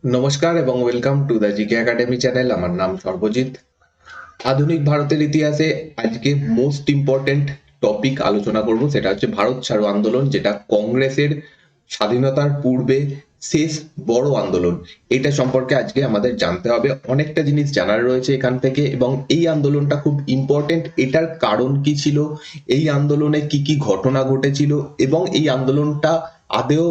নমস্কার এবং welcome to the GK academy channel. আমার নাম সর্বজিৎ। আধুনিক ভারতের ইতিহাসে আজকে মোস্ট ইম্পর্টেন্ট টপিক আলোচনা করব, সেটা হচ্ছে ভারত ছাড়ো আন্দোলন, যেটা কংগ্রেসের স্বাধীনতার পূর্বে শেষ বড় আন্দোলন। এটা সম্পর্কে আজকে আমাদের জানতে হবে। অনেকটা জিনিস জানার রয়েছে এখান থেকে, এবং এই আন্দোলনটা খুব ইম্পর্টেন্ট। এটার কারণ কি ছিল, এই আন্দোলনে কি কি ঘটনা ঘটেছিল, এবং এই আন্দোলনটা আদেও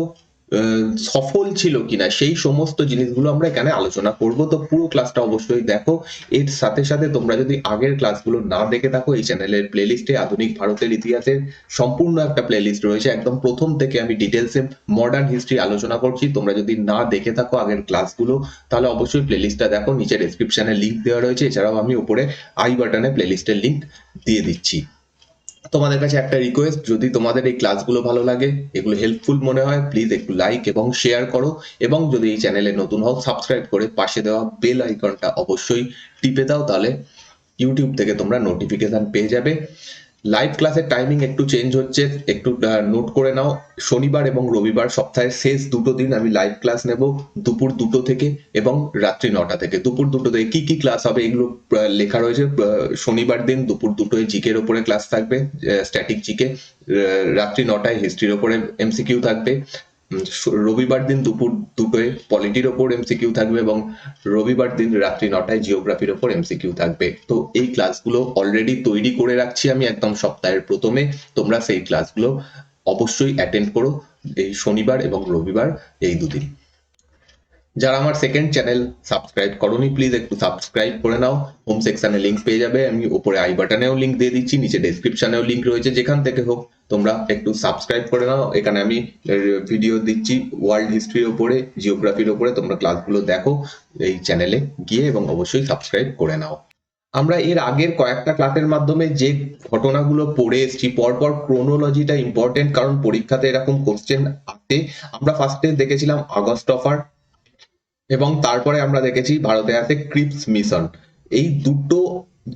সফল ছিল কিনা, সেই সমস্ত জিনিসগুলো আমরা এখানে আলোচনা করব। তো পুরো ক্লাসটা অবশ্যই দেখো। এর সাথে সাথে তোমরা যদি আগের ক্লাসগুলো না দেখে থাকো, এই চ্যানেলের প্লেলিস্টে আধুনিক ভারতের ইতিহাসের সম্পূর্ণ একটা প্লেলিস্ট রয়েছে। একদম প্রথম থেকে আমি ডিটেলসে মডার্ন হিস্ট্রি আলোচনা করছি। তোমরা যদি না দেখে থাকো আগের ক্লাসগুলো, তাহলে অবশ্যই প্লেলিস্টটা দেখো। নিচে ডেসক্রিপশনে লিঙ্ক দেওয়া রয়েছে, এছাড়াও আমি উপরে আই বাটনে প্লেলিস্টের লিঙ্ক দিয়ে দিচ্ছি। তোমাদের কাছে একটা রিকোয়েস্ট, যদি তোমাদের এই ক্লাসগুলো ভালো লাগে, এগুলো হেল্পফুল মনে হয়, প্লিজ একটু লাইক এবং শেয়ার করো। এবং যদি এই চ্যানেলে নতুন হও, সাবস্ক্রাইব করে পাশে দেওয়া বেল আইকনটা অবশ্যই টিপে দাও, তাহলে ইউটিউব থেকে তোমরা নোটিফিকেশন পেয়ে যাবে। লাইভ ক্লাসের টাইমিং একটু চেঞ্জ হচ্ছে, একটু নোট করে নাও। শনিবার এবং রবিবার সপ্তাহের শেষ দুটো দিন আমি লাইভ ক্লাস নেব, দুপুর 2টো থেকে এবং রাত্রি 9টা থেকে। দুপুর 2টো থেকে কি কি ক্লাস হবে এগুলো লেখা রয়েছে। শনিবার দিন দুপুর 2টোয় জিকের ওপরে ক্লাস থাকবে, স্ট্যাটিক জিকে। রাত্রি 9টায় হিস্ট্রির ওপরে এমসিকিউ থাকবে। রবিবার দিন দুপুর 2টোয় পলিটির ওপর এমসিকিউ থাকবে, এবং রবিবার দিন রাত্রি 9টায় জিওগ্রাফির ওপর এমসিকিউ থাকবে। তো এই ক্লাসগুলো অলরেডি তৈরি করে রাখছি আমি একদম সপ্তাহের প্রথমে। তোমরা সেই ক্লাসগুলো অবশ্যই অ্যাটেন্ড করো এই শনিবার এবং রবিবার, এই দুদিন। যারা আমার সেকেন্ড চ্যানেল সাবস্ক্রাইব করোনি, প্লিজ একটু সাবস্ক্রাইব করে নাও। হোম সেকশনে লিঙ্ক পেয়ে যাবে, আমি উপরে আই বাটনেও লিঙ্ক দিয়ে দিচ্ছি, নিচে ডেসক্রিপশনেও লিঙ্ক রয়েছে। যেখান থেকে হোক তোমরা একটু সাবস্ক্রাইব করে নাও। এখানে আমি ভিডিও দিচ্ছি ওয়ার্ল্ড হিস্ট্রির ওপরে, জিওগ্রাফির ওপরে। তোমরা ক্লাসগুলো দেখো এই চ্যানেলে গিয়ে, এবং অবশ্যই সাবস্ক্রাইব করে নাও। আমরা এর আগের কয়েকটা ক্লাসের মাধ্যমে যে ঘটনাগুলো পড়ে এসেছি, পরপর ক্রোনোলজিটা ইম্পর্টেন্ট, কারণ পরীক্ষাতে এরকম কোশ্চেন আসে। আমরা ফার্স্টে দেখেছিলাম আগস্ট অফার, এবং তারপরে আমরা দেখেছি ভারতে আছে ক্রিপস মিশন। এই দুটো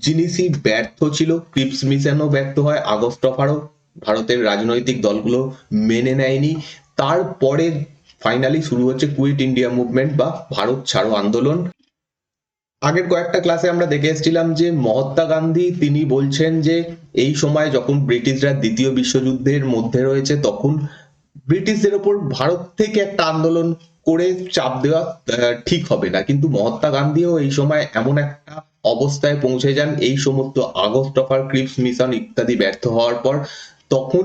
জিনিসই ব্যর্থ ছিল। ক্রিপস মিশনও ব্যর্থ হয়, আগস্ট অফারও ভারতের রাজনৈতিক দলগুলো মেনে নেয়নি। তারপরে ফাইনালি শুরু হচ্ছে কুইট ইন্ডিয়া মুভমেন্ট বা ভারত ছাড়ো আন্দোলন। আগের কয়েকটা ক্লাসে আমরা দেখে এসেছিলাম যে মহাত্মা গান্ধী তিনি বলছেন যে এই সময় যখন ব্রিটিশরা দ্বিতীয় বিশ্বযুদ্ধের মধ্যে রয়েছে, তখন ব্রিটিশদের ওপর ভারত থেকে একটা আন্দোলন করে চাপ দেওয়া ঠিক হবে না। কিন্তু মহাত্মা গান্ধীও এই সময় এমন একটা অবস্থায় পৌঁছে যান, এই সমস্ত আগস্ট অফার, ক্রিপস মিশন ইত্যাদি ব্যর্থ হওয়ার পর, তখন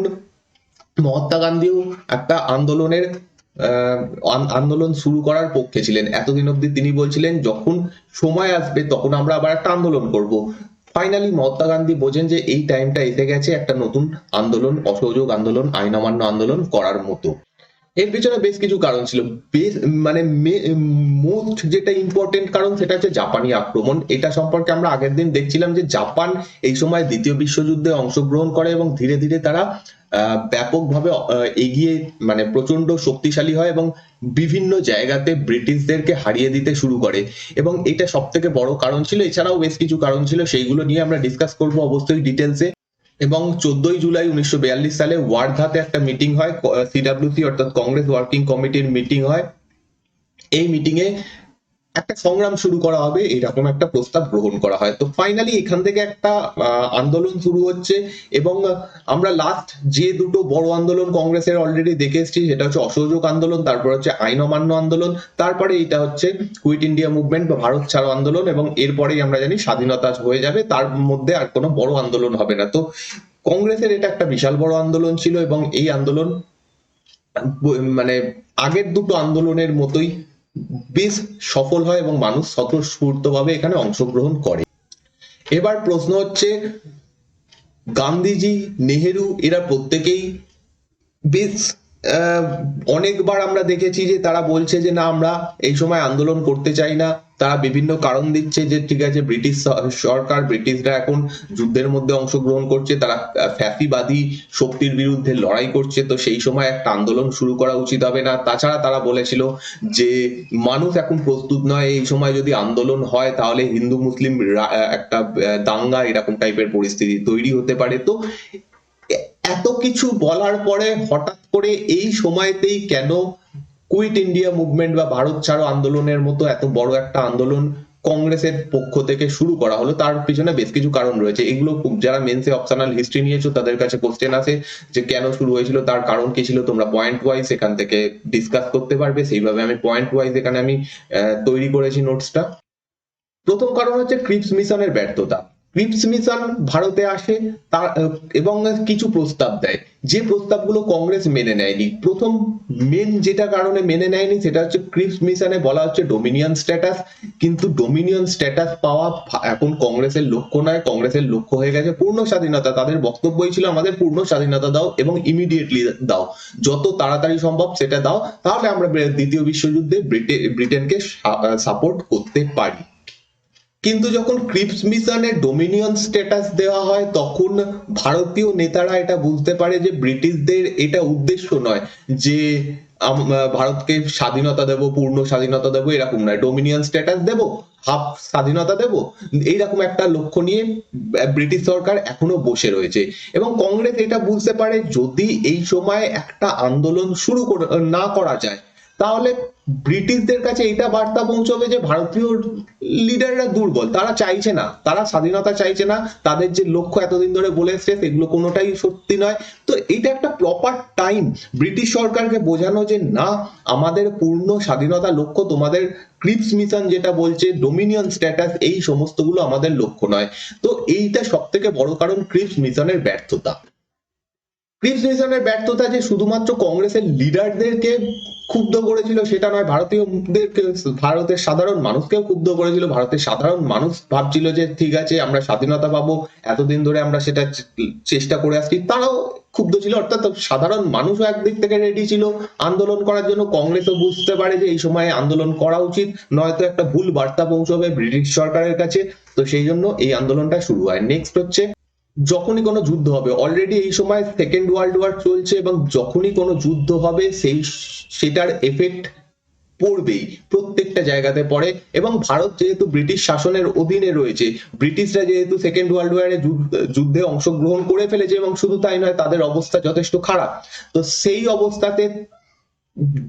মহাত্মা গান্ধীও একটা আন্দোলন শুরু করার পক্ষে ছিলেন। এতদিন অব্দি তিনি বলছিলেন যখন সময় আসবে তখন আমরা আবার একটা আন্দোলন করব। ফাইনালি মহাত্মা গান্ধী বোঝেন যে এই টাইমটা এসে গেছে একটা নতুন আন্দোলন, অসহযোগ আন্দোলন, আইন অমান্য আন্দোলন করার মতো। এর পিছনে বেশ কিছু কারণ ছিল। বেশ মানে মোস্ট যেটা ইম্পর্টেন্ট কারণ, সেটা হচ্ছে জাপানি আক্রমণ। এটা সম্পর্কে আমরা আগের দিন দেখছিলাম যে জাপান এই সময় দ্বিতীয় বিশ্বযুদ্ধে অংশগ্রহণ করে, এবং ধীরে ধীরে তারা ব্যাপকভাবে এগিয়ে, মানে প্রচন্ড শক্তিশালী হয়, এবং বিভিন্ন জায়গাতে ব্রিটিশদেরকে হারিয়ে দিতে শুরু করে। এবং এটা সব থেকে বড় কারণ ছিল। এছাড়াও বেশ কিছু কারণ ছিল, সেইগুলো নিয়ে আমরা ডিসকাস করবো অবশ্যই ডিটেলসে। এবং 14ই জুলাই 1942 সালে ওয়ার্ধাতে একটা মিটিং হয়, সিডাব্লিউসি অর্থাৎ কংগ্রেস ওয়ার্কিং কমিটির মিটিং হয়। এই মিটিং এ একটা সংগ্রাম শুরু করা হবে, এরকম একটা প্রস্তাব গ্রহণ করা হয়। তো ফাইনালি এখান থেকে একটা আন্দোলন শুরু হচ্ছে। এবং আমরা লাস্ট যে দুটো বড় আন্দোলন কংগ্রেসের অলরেডি দেখে এসেছি, সেটা হচ্ছে অসহযোগ আন্দোলন, তারপর হচ্ছে আইন অমান্য আন্দোলন, তারপরে এটা হচ্ছে কুইট ইন্ডিয়া মুভমেন্ট বা ভারত ছাড়ো আন্দোলন, এবং এরপরেই আমরা জানি স্বাধীনতা হয়ে যাবে। তার মধ্যে আর কোনো বড় আন্দোলন হবে না। তো কংগ্রেসের এটা একটা বিশাল বড় আন্দোলন ছিল, এবং এই আন্দোলন মানে আগের দুটো আন্দোলনের মতোই বেশ সফল হয়, এবং মানুষ স্বতঃস্ফূর্তভাবে এখানে অংশগ্রহণ করে। এবার প্রশ্ন হচ্ছে, গান্ধীজি, নেহেরু এরা প্রত্যেকেই বেশ অনেকবার আমরা দেখেছি যে তারা বলছে যে না, আমরা এই সময় আন্দোলন করতে চাই না। তারা বিভিন্ন কারণ দিচ্ছে যে ঠিক আছে, ব্রিটিশ সরকার, ব্রিটিশরা এখন যুদ্ধের মধ্যে অংশগ্রহণ করছে, তারা ফ্যাসিবাদী শক্তির বিরুদ্ধে লড়াই করছে, তো সেই সময় একটা আন্দোলন শুরু করা উচিত হবে না। তাছাড়া তারা বলেছিল যে মানুষ এখন প্রস্তুত নয়, এই সময় যদি আন্দোলন হয় তাহলে হিন্দু মুসলিম একটা দাঙ্গা এরকম টাইপের পরিস্থিতি তৈরি হতে পারে। তো এত কিছু বলার পরে হঠাৎ করে এই সময়তেই কেন কুইট ইন্ডিয়া মুভমেন্ট বা ভারত ছাড়ো আন্দোলনের মতো এত বড় একটা আন্দোলন কংগ্রেসের পক্ষ থেকে শুরু করা হলো, তার পিছনে বেশ কিছু কারণ রয়েছে। এগুলো যারা মেন্সে অপশনাল হিস্ট্রি নিয়েছো তাদের কাছে কোশ্চেন আছে যে কেন শুরু হয়েছিল, তার কারণ কি ছিল, তোমরা পয়েন্ট ওয়াইজ এখান থেকে ডিসকাস করতে পারবে। সেইভাবে আমি পয়েন্ট ওয়াইজ এখানে আমি তৈরি করেছি নোটসটা। প্রথম কারণ হচ্ছে ক্রিপস মিশনের ব্যর্থতা। ক্রিপস মিশন ভারতে আসে তার এবং কিছু প্রস্তাব দেয়, যে প্রস্তাবগুলো কংগ্রেস মেনে নেয়নি। প্রথম মেন যেটা কারণে মেনে নেয়নি সেটা হচ্ছে ক্রিপস মিশনে বলা হচ্ছে ডোমিনিয়ন স্ট্যাটাস, কিন্তু ডোমিনিয়ন স্ট্যাটাস পাওয়া এখন কংগ্রেসের লক্ষ্য নয়। কংগ্রেসের লক্ষ্য হয়ে গেছে পূর্ণ স্বাধীনতা। তাদের বক্তব্যই ছিল আমাদের পূর্ণ স্বাধীনতা দাও এবং ইমিডিয়েটলি দাও, যত তাড়াতাড়ি সম্ভব সেটা দাও, তাহলে আমরা দ্বিতীয় বিশ্বযুদ্ধে ব্রিটেনকে সাপোর্ট করতে পারি। কিন্তু যখন ক্রিপস মিশনে ডোমিনিয়ন স্ট্যাটাস দেওয়া হয় তখন ভারতীয় নেতারা এটা বুঝতে পারে যে ব্রিটিশদের এটা উদ্দেশ্য নয় যে ভারতকে স্বাধীনতা দেব, পূর্ণ স্বাধীনতা দেব, এরকম নয়, ডোমিনিয়ন স্ট্যাটাস দেব, হাফ স্বাধীনতা দেব, এইরকম একটা লক্ষ্য নিয়ে ব্রিটিশ সরকার এখনো বসে রয়েছে। এবং কংগ্রেস এটা বুঝতে পারে যদি এই সময় একটা আন্দোলন শুরু না করা যায় তাহলে ব্রিটিশদের কাছে এটা বার্তা পৌঁছবে যে ভারতীয় লিডাররা দুর্বল, তারা চাইছে না, তারা স্বাধীনতা চাইছে না, তাদের যে লক্ষ্য এতদিন ধরে বলে এসছে সেগুলো কোনোটাই সত্যি নয়। তো এটা একটা প্রপার টাইম ব্রিটিশ সরকারকে বোঝানো যে না, আমাদের পূর্ণ স্বাধীনতা লক্ষ্য, তোমাদের ক্রিপস মিশন যেটা বলছে ডোমিনিয়ন স্ট্যাটাস, এই সমস্তগুলো আমাদের লক্ষ্য নয়। তো এইটা সব থেকে বড় কারণ ক্রিপস মিশনের ব্যর্থতা। ক্রিপস মিশনের ব্যর্থতা যে শুধুমাত্র কংগ্রেসের লিডারদেরকে ক্ষুব্ধ করেছিল সেটা নয়, ভারতীয়দেরকে, ভারতের সাধারণ মানুষকেও ক্ষুব্ধ করেছিল। ভারতের সাধারণ মানুষ ভাবছিল যে ঠিক আছে আমরা স্বাধীনতা পাবো, এতদিন ধরে আমরা সেটা চেষ্টা করে আসছি, তারাও ক্ষুব্ধ ছিল। অর্থাৎ সাধারণ মানুষও একদিক থেকে রেডি ছিল আন্দোলন করার জন্য। কংগ্রেসও বুঝতে পারে যে এই সময় আন্দোলন করা উচিত, নয়তো একটা ভুল বার্তা পৌঁছবে ব্রিটিশ সরকারের কাছে। তো সেই জন্য এই আন্দোলনটা শুরু হয়। নেক্সট হচ্ছে যখনই কোনো যুদ্ধ হবে, অলরেডি এই সময় সেকেন্ড ওয়ার্ল্ড ওয়ার চলছে এবং যখনই কোনো যুদ্ধ হবে সেটার এফেক্ট পড়বেই, প্রত্যেকটা জায়গাতে পড়ে। এবং ভারত যেহেতু ব্রিটিশ শাসনের অধীনে রয়েছে, ব্রিটিশরা যেহেতু সেকেন্ড ওয়ার্ল্ড ওয়ারে যুদ্ধে অংশগ্রহণ করে ফেলেছে এবং শুধু তাই নয় তাদের অবস্থা যথেষ্ট খারাপ, তো সেই অবস্থাতে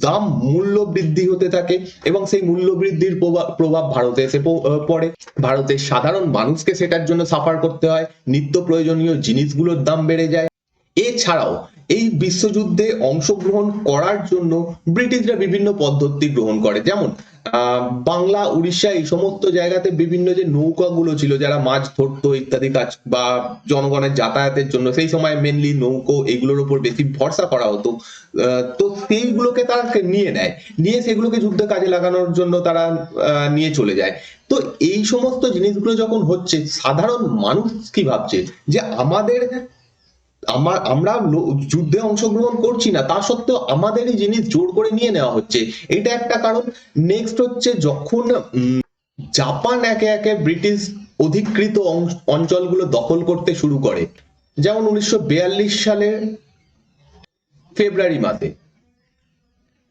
দাম মূল্য বৃদ্ধি হতে থাকে এবং সেই মূল্য বৃদ্ধির প্রভাব ভারতে এসে পড়ে। ভারতের সাধারণ মানুষকে সেটার জন্য সাফার করতে হয়, নিত্য প্রয়োজনীয় জিনিসগুলোর দাম বেড়ে যায়। এছাড়াও এই বিশ্বযুদ্ধে অংশগ্রহণ করার জন্য ব্রিটিশরা বিভিন্ন পদ্ধতি গ্রহণ করে, যেমন বাংলা, উড়িষ্যা, এই সমস্ত জায়গাতে বিভিন্ন যে নৌকাগুলো ছিল যারা মাছ ধরতো ইত্যাদি কাজ বা জনগণের যাতায়াতের জন্য সেই সময় মেনলি নৌকো এগুলোর উপর বেশি ভরসা করা হতো। তো সেইগুলোকে তারা নিয়ে নেয়, নিয়ে সেগুলোকে যুদ্ধে কাজে লাগানোর জন্য তারা নিয়ে চলে যায়। তো এই সমস্ত জিনিসগুলো যখন হচ্ছে, সাধারণ মানুষ কি ভাবছে যে আমরা যুদ্ধে অংশগ্রহণ করছি না, তা সত্ত্বেও আমাদেরই জিনিস জোর করে নিয়ে নেওয়া হচ্ছে, এটা একটা কারণ। নেক্সট হচ্ছে যখন জাপান একে একে ব্রিটিশ অধিকৃত অঞ্চলগুলো দখল করতে শুরু করে, যেমন 1942 সালের ফেব্রুয়ারি মাসে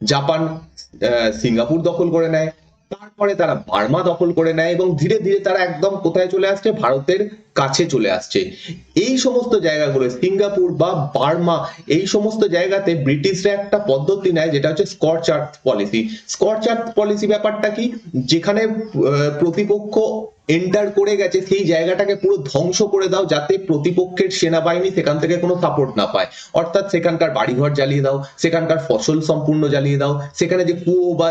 জাপান সিঙ্গাপুর দখল করে নেয়, তারপরে তারা বার্মা দখল করে নেয় এবং ধীরে ধীরে তারা একদম কোথায় চলে আসছে, ভারতের কাছে চলে আসছে। এই সমস্ত জায়গাগুলো সিঙ্গাপুর বা বার্মা, এই সমস্ত জায়গাতে ব্রিটিশরা একটা পদ্ধতি নেয় যেটা হচ্ছে স্কচ আর্থ পলিসি। স্কচ আর্থ পলিসি ব্যাপারটা কি, যেখানে প্রতিপক্ষ এন্টার করে গেছে সেই জায়গাটাকে পুরো ধ্বংস করে দাও যাতে প্রতিপক্ষের সেনাবাহিনী সেখান থেকে কোনো সাপোর্ট না পায়। অর্থাৎ সেখানকার বাড়িঘর জ্বালিয়ে দাও, সেখানকার ফসল সম্পূর্ণ জ্বালিয়ে দাও, সেখানে যে কুয়ো বা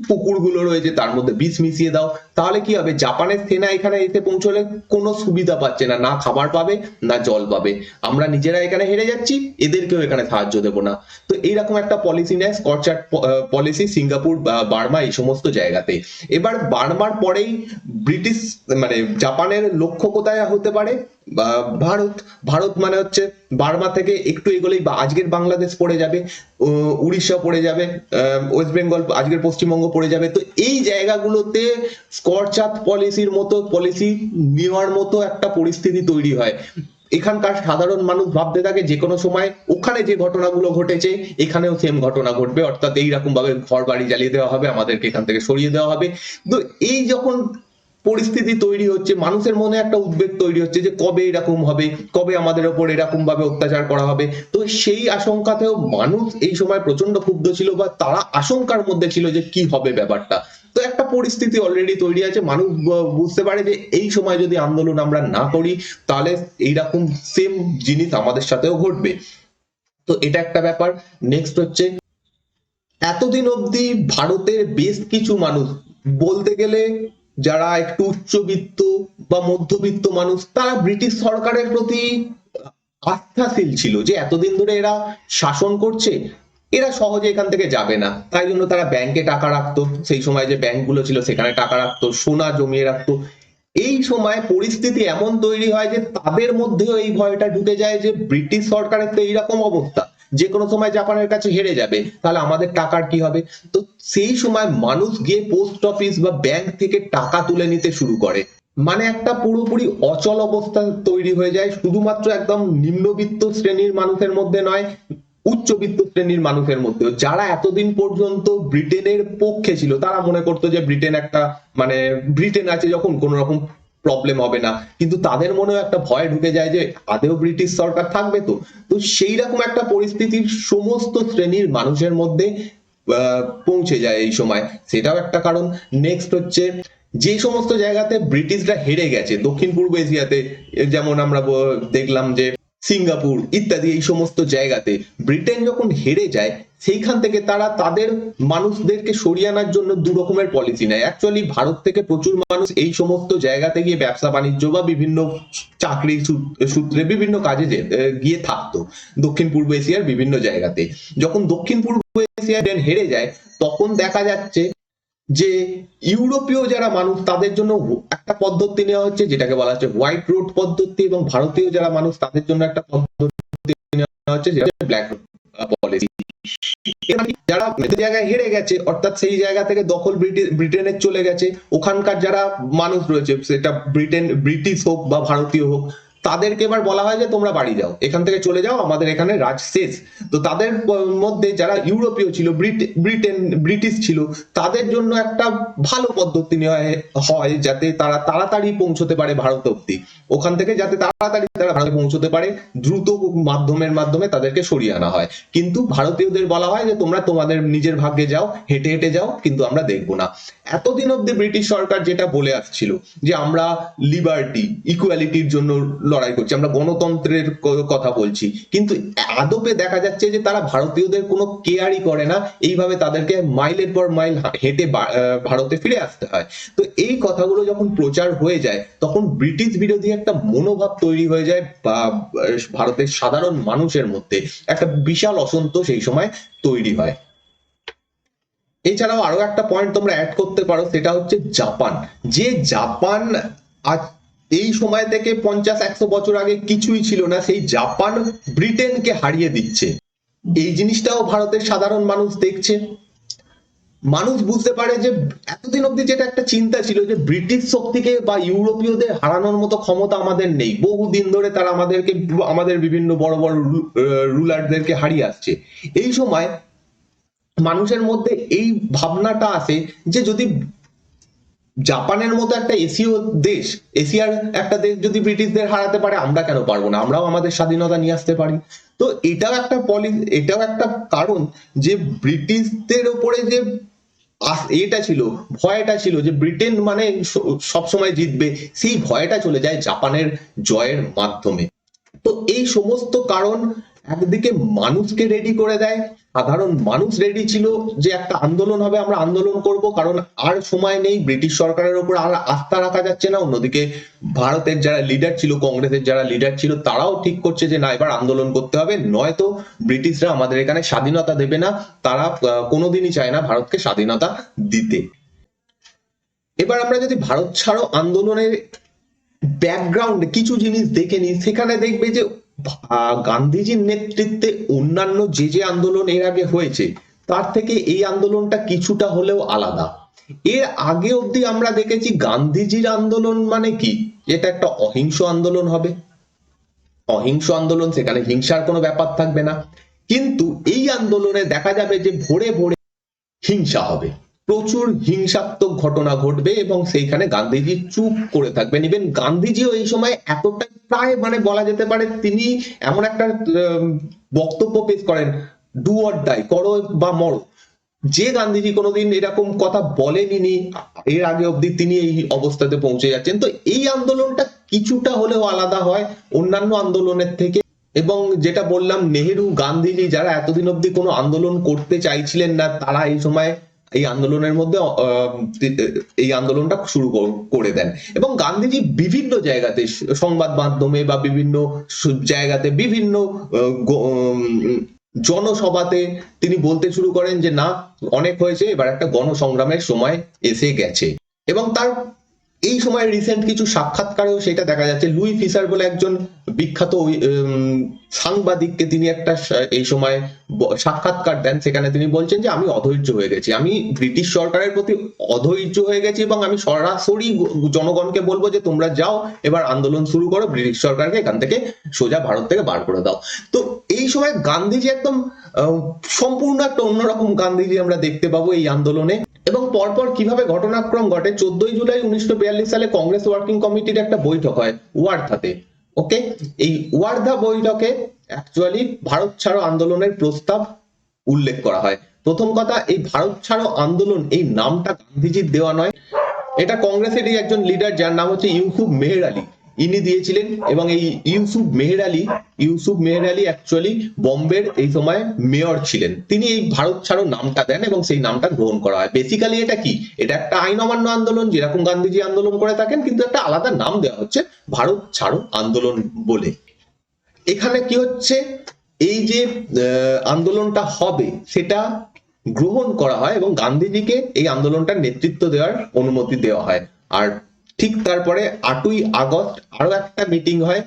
পুকুরগুলো রয়েছে তার মধ্যে বিষ মিশিয়ে দাও। তাহলে কি হবে, জাপানের সেনা এখানে এসে পৌঁছলে কোনো সুবিধা পাচ্ছে না, না খাবার পাবে না জল পাবে, আমরা নিজেরা এখানে হেরে যাচ্ছি, এদেরকেও এখানে সাহায্য দেব না। তো এইরকম একটা পলিসি নেয় স্কচ আর্থ পলিসি সিঙ্গাপুর, বার্মা, এই সমস্ত জায়গাতে। এবার বার্মার পরেই ব্রিটিশ মানে জাপানের লক্ষ্য কোথায় হতে পারে, ভারত। ভারত মানে হচ্ছে বার্মা থেকে একটু এগোলেই বা আজকের বাংলাদেশ পড়ে যাবে, উড়িষ্যা পড়ে যাবে, ওয়েস্ট বেঙ্গল আজকের পশ্চিমবঙ্গ পড়ে যাবে। তো এই জায়গাগুলোতে স্কচ আর্থ পলিসির মতো পলিসি নেওয়ার মতো একটা পরিস্থিতি তৈরি হয়। এখানকার সাধারণ মানুষ ভাবতে থাকে যে কোনো সময় ওখানে যে ঘটনাগুলো ঘটেছে এখানেও সেম ঘটনা ঘটবে, অর্থাৎ এইরকম ভাবে ঘর বাড়ি জ্বালিয়ে দেওয়া হবে, আমাদেরকে এখান থেকে সরিয়ে দেওয়া হবে। তো এই যখন পরিস্থিতি তৈরি হচ্ছে, মানুষের মনে একটা উদ্বেগ তৈরি হচ্ছে যে কবে এরকম হবে, কবে আমাদের ওপর এরকম ভাবে অত্যাচার করা হবে। তো সেই আশঙ্কাতেও মানুষ এই সময় প্রচন্ড ক্ষুব্ধ ছিল, বা তারা আশঙ্কার মধ্যে ছিল যে কি হবে ব্যাপারটা। তো একটা পরিস্থিতি অলরেডি তৈরি আছে, মানুষ বুঝতে পারে যে এই সময় যদি আন্দোলন আমরা না করি তাহলে এইরকম সেম জিনিস আমাদের সাথেও ঘটবে। তো এটা একটা ব্যাপার। নেক্সট হচ্ছে, এতদিন অবধি ভারতের বেশ কিছু মানুষ, বলতে গেলে যারা একটু উচ্চবিত্ত বা মধ্যবিত্ত মানুষ, তারা ব্রিটিশ সরকারের প্রতি আস্থাশীল ছিল যে এতদিন ধরে এরা শাসন করছে, এরা সহজে এখান থেকে যাবে না। তাই জন্য তারা ব্যাংকে টাকা রাখতো, সেই সময় যে ব্যাংকগুলো ছিল সেখানে টাকা রাখতো, সোনা জমিয়ে রাখতো। এই সময় পরিস্থিতি এমন তৈরি হয় যে তাদের মধ্যেও এই ভয়টা ঢুকে যায় যে ব্রিটিশ সরকারের তো এইরকম অবস্থা, যে কোনো সময় জাপানের কাছে হেরে যাবে, তাহলে আমাদের টাকার কি হবে। তো সেই সময় মানুষ গিয়ে পোস্ট অফিস বা ব্যাংক থেকে টাকা তুলে নিতে শুরু করে। মানে একটা পুরোপুরি অচল অবস্থা তৈরি হয়ে যায়, শুধুমাত্র একদম নিম্নবিত্ত শ্রেণীর মানুষের মধ্যে নয়, উচ্চবিত্ত শ্রেণীর মানুষের মধ্যেও, যারা এতদিন পর্যন্ত ব্রিটেনের পক্ষে ছিল, তারা মনে করতো যে ব্রিটেন একটা, মানে ব্রিটেন আছে যখন কোনো রকম প্রবলেম হবে না। কিন্তু তাদের মনেও একটা ভয় ঢুকে যায় যে আদেও ব্রিটিশ সরকার থাকবে তো। তো সেই রকম একটা পরিস্থিতির সমস্ত শ্রেণীর মানুষের মধ্যে পৌঁছে যায় এই সময়, সেটাও একটা কারণ। নেক্সট হচ্ছে, যে সমস্ত জায়গাতে ব্রিটিশরা হেরে গেছে দক্ষিণ পূর্ব এশিয়াতে, যেমন আমরা দেখলাম যে সিঙ্গাপুর ইত্যাদি, এই সমস্ত জায়গাতে ব্রিটেন যখন হেরে যায়, সেইখান থেকে তারা তাদের মানুষদেরকে সরিয়ে আনার জন্য দু রকমের পলিসি নেয়। অ্যাকচুয়ালি ভারত থেকে প্রচুর মানুষ এই সমস্ত জায়গাতে গিয়ে ব্যবসা বাণিজ্য বা বিভিন্ন চাকরি সূত্রে বিভিন্ন কাজে গিয়ে থাকতো দক্ষিণ পূর্ব এশিয়ার বিভিন্ন জায়গাতে। যখন দক্ষিণ পূর্ব এশিয়া হেরে যায়, তখন দেখা যাচ্ছে যে ইউরোপীয় যারা মানুষ, তাদের জন্য একটা পদ্ধতি নেওয়া হচ্ছে যেটাকে বলা হচ্ছে হোয়াইট রোড পদ্ধতি, এবং ভারতীয় যারা মানুষ তাদের জন্য একটা পদ্ধতি নেওয়া হচ্ছে যেটা ব্ল্যাক রোড পলিসি। যারা জায়গায় হেরে গেছে, অর্থাৎ সেই জায়গা থেকে দখল ব্রিটেনের চলে গেছে, ওখানকার যারা মানুষ রয়েছে, সেটা ব্রিটিশ হোক বা ভারতীয় হোক, তাদেরকে এবার বলা হয় যে তোমরা বাড়ি যাও, এখান থেকে চলে যাও, আমাদের এখানে রাজ শেষ। তো তাদের মধ্যে যারা ইউরোপীয় ছিল, ব্রিটিশ ছিল, তাদের জন্য একটা ভালো পদ্ধতি নেওয়া হয় যাতে তারা তাড়াতাড়ি পৌঁছতে পারে ভারত অব্দি, ওখান থেকে যাতে তাড়াতাড়ি তারা ভারতে পৌঁছতে পারে, দ্রুত মাধ্যমে তাদেরকে সরিয়ে আনা হয়। কিন্তু ভারতীয়দের বলা হয় যে তোমরা তোমাদের নিজের ভাগ্যে যাও, হেঁটে হেঁটে যাও, কিন্তু আমরা দেখবো না। এতদিন অব্দি ব্রিটিশ সরকার যেটা বলে আসছিল যে আমরা লিবার্টি ইকুয়ালিটির জন্য লড়াই করছি, আমরা গণতন্ত্রের কথা বলছি, কিন্তু আদপে দেখা যাচ্ছে যে তারা ভারতীয়দের কোনো কেয়ারই করে না, এইভাবে তাদেরকে মাইলের পর মাইল হেঁটে ভারতে ফিরে আসতে হয়। তো এই কথাগুলো যখন প্রচার হয়ে যায়, তখন ব্রিটিশ বিরোধী একটা মনোভাব তৈরি হয়ে যায় বা ভারতের সাধারণ মানুষের মধ্যে একটা বিশাল অসন্তোষ এই সময় তৈরি হয়। এছাড়াও আরো একটা পয়েন্ট তোমরা অ্যাড করতে পারো, সেটা হচ্ছে জাপান। যে জাপান আজ এই সময় থেকে 50-100 বছর আগে কিছুই ছিল না, সেই জাপান ব্রিটেনকে হারিয়ে দিচ্ছে। এই জিনিসটাও ভারতের সাধারণ মানুষ দেখছে। মানুষ বুঝতে পারে যে এতদিন অব্দি যেটা একটা চিন্তা ছিল যে ব্রিটিশ শক্তিকে বা ইউরোপীয়দের হারানোর মতো ক্ষমতা আমাদের নেই, বহুদিন ধরে তারা আমাদের বিভিন্ন বড় বড় রুলারদেরকে হারিয়ে আসছে। এই সময় মানুষের মধ্যে এই ভাবনাটা আসে যে যদি জাপানের মতো একটা এশিয়ার একটা দেশ যদি ব্রিটিশদের হারাতে পারে, আমরা কেন পারবো না, আমরাও আমাদের স্বাধীনতা নিয়ে আসতে পারি। তো এটাও একটা কারণ যে ব্রিটিশদের উপরে যে এটা ছিল, ভয়টা ছিল যে ব্রিটেন মানে সবসময় জিতবে, সেই ভয়টা চলে যায় জাপানের জয়ের মাধ্যমে। তো এই সমস্ত কারণ একদিকে মানুষকে রেডি করে দেয়, সাধারণ মানুষ রেডি ছিল যে একটা আন্দোলন হবে, আমরা আন্দোলন করব, কারণ আর সময় নেই, ব্রিটিশ সরকারের উপর আর আস্থা রাখা যাচ্ছে না। অন্যদিকে ভারতের যারা লিডার ছিল, কংগ্রেসের যারা লিডার ছিল, তারাও ঠিক করছে যে না, এবার আন্দোলন করতে হবে, নয়তো ব্রিটিশরা আমাদের এখানে স্বাধীনতা দেবে না। তারা কোনোদিনই চায় না ভারতকে স্বাধীনতা দিতে। এবার আমরা যদি ভারত ছাড়ো আন্দোলনের ব্যাকগ্রাউন্ডে কিছু জিনিস দেখে নিই, সেখানে দেখবে যে গান্ধীজির নেতৃত্বে অন্যান্য যে আন্দোলন এর আগে হয়েছে, তার থেকে এই আন্দোলনটা কিছুটা হলেও আলাদা। এর আগে অব্দি আমরা দেখেছি গান্ধীজির আন্দোলন মানে কি, এটা একটা অহিংস আন্দোলন হবে, অহিংস আন্দোলন, সেখানে হিংসার কোনো ব্যাপার থাকবে না। কিন্তু এই আন্দোলনে দেখা যাবে যে ভোরে ভোরে হিংসা হবে, প্রচুর হিংসাত্মক ঘটনা ঘটবে এবং সেইখানে গান্ধীজি চুপ করে থাকবেন। ইভেন গান্ধীজিও এই সময় এতটা প্রায় মানে বলা যেতে পারে তিনি এমন একটা বক্তব্য পেশ করেন, ডু অর ডাই, করো বা মরো। যে গান্ধীজি কোনোদিন এরকম কথা বলেনি এর আগে অব্দি, তিনি এই অবস্থাতে পৌঁছে যাচ্ছেন। তো এই আন্দোলনটা কিছুটা হলেও আলাদা হয় অন্যান্য আন্দোলনের থেকে। এবং যেটা বললাম, নেহেরু গান্ধীজি যারা এতদিন অব্দি কোনো আন্দোলন করতে চাইছিলেন না, তারা এই সময় এই আন্দোলনের মধ্যে এই আন্দোলনটা শুরু করে দেন। এবং গান্ধীজি বিভিন্ন জায়গাতে সংবাদ মাধ্যমে বা বিভিন্ন জায়গাতে বিভিন্ন জনসভাতে তিনি বলতে শুরু করেন যে না, অনেক হয়েছে, এবার একটা গণসংগ্রামের সময় এসে গেছে। এবং তার এই সময় রিসেন্ট কিছু সাক্ষাৎকারেও সেটা দেখা যাচ্ছে। লুই ফিসার বলে একজন বিখ্যাত সাংবাদিককে তিনি একটা এই সময় সাক্ষাৎকার দেন, সেখানে তিনি বলছেন যে আমি অধৈর্য হয়ে গেছি, আমি ব্রিটিশ সরকারের প্রতি অধৈর্য হয়ে গেছি এবং আমি সরাসরি জনগণকে বলবো যে তোমরা যাও, এবার আন্দোলন শুরু করো, ব্রিটিশ সরকারকে এখান থেকে সোজা ভারত থেকে বার করে দাও। তো এই সময় গান্ধীজি একদম সম্পূর্ণ একটা অন্যরকম গান্ধীজি আমরা দেখতে পাবো এই আন্দোলনে। এবং পরপর কিভাবে ঘটনাক্রম ঘটে, 14 জুলাই 1942 সালে কংগ্রেস ওয়ার্কিং কমিটির একটা বৈঠক হয় ওয়ার্ধাতে। ওকে, এই ওয়ার্ধা বৈঠকে অ্যাকচুয়ালি ভারত ছাড়ো আন্দোলনের প্রস্তাব উল্লেখ করা হয়। প্রথম কথা, এই ভারত ছাড়ো আন্দোলন এই নামটা গান্ধীজির দেওয়া নয়, এটা কংগ্রেসেরই একজন লিডার যার নাম হচ্ছে ইউসুফ মেহের আলী, ইনি দিয়েছিলেন। এবং এই ইউসুফ মেহের আলী অ্যাকচুয়ালি বম্বের এই সময় মেয়র ছিলেন, তিনি এই ভারত ছাড়ো নামটা দেন এবং সেই নামটা গ্রহণ করা হয়। বেসিক্যালি এটা কি, এটা একটা আইন অমান্য আন্দোলন, যেরকম গান্ধীজি আন্দোলন করে থাকেন, কিন্তু একটা আলাদা নাম দেওয়া হচ্ছে ভারত ছাড়ো আন্দোলন বলে। এখানে কি হচ্ছে, এই যে আন্দোলনটা হবে সেটা গ্রহণ করা হয় এবং গান্ধীজিকে এই আন্দোলনটার নেতৃত্ব দেওয়ার অনুমতি দেওয়া হয়। আর ঠিক তারপরে 8ই আগস্ট আরো একটা মিটিং হয়,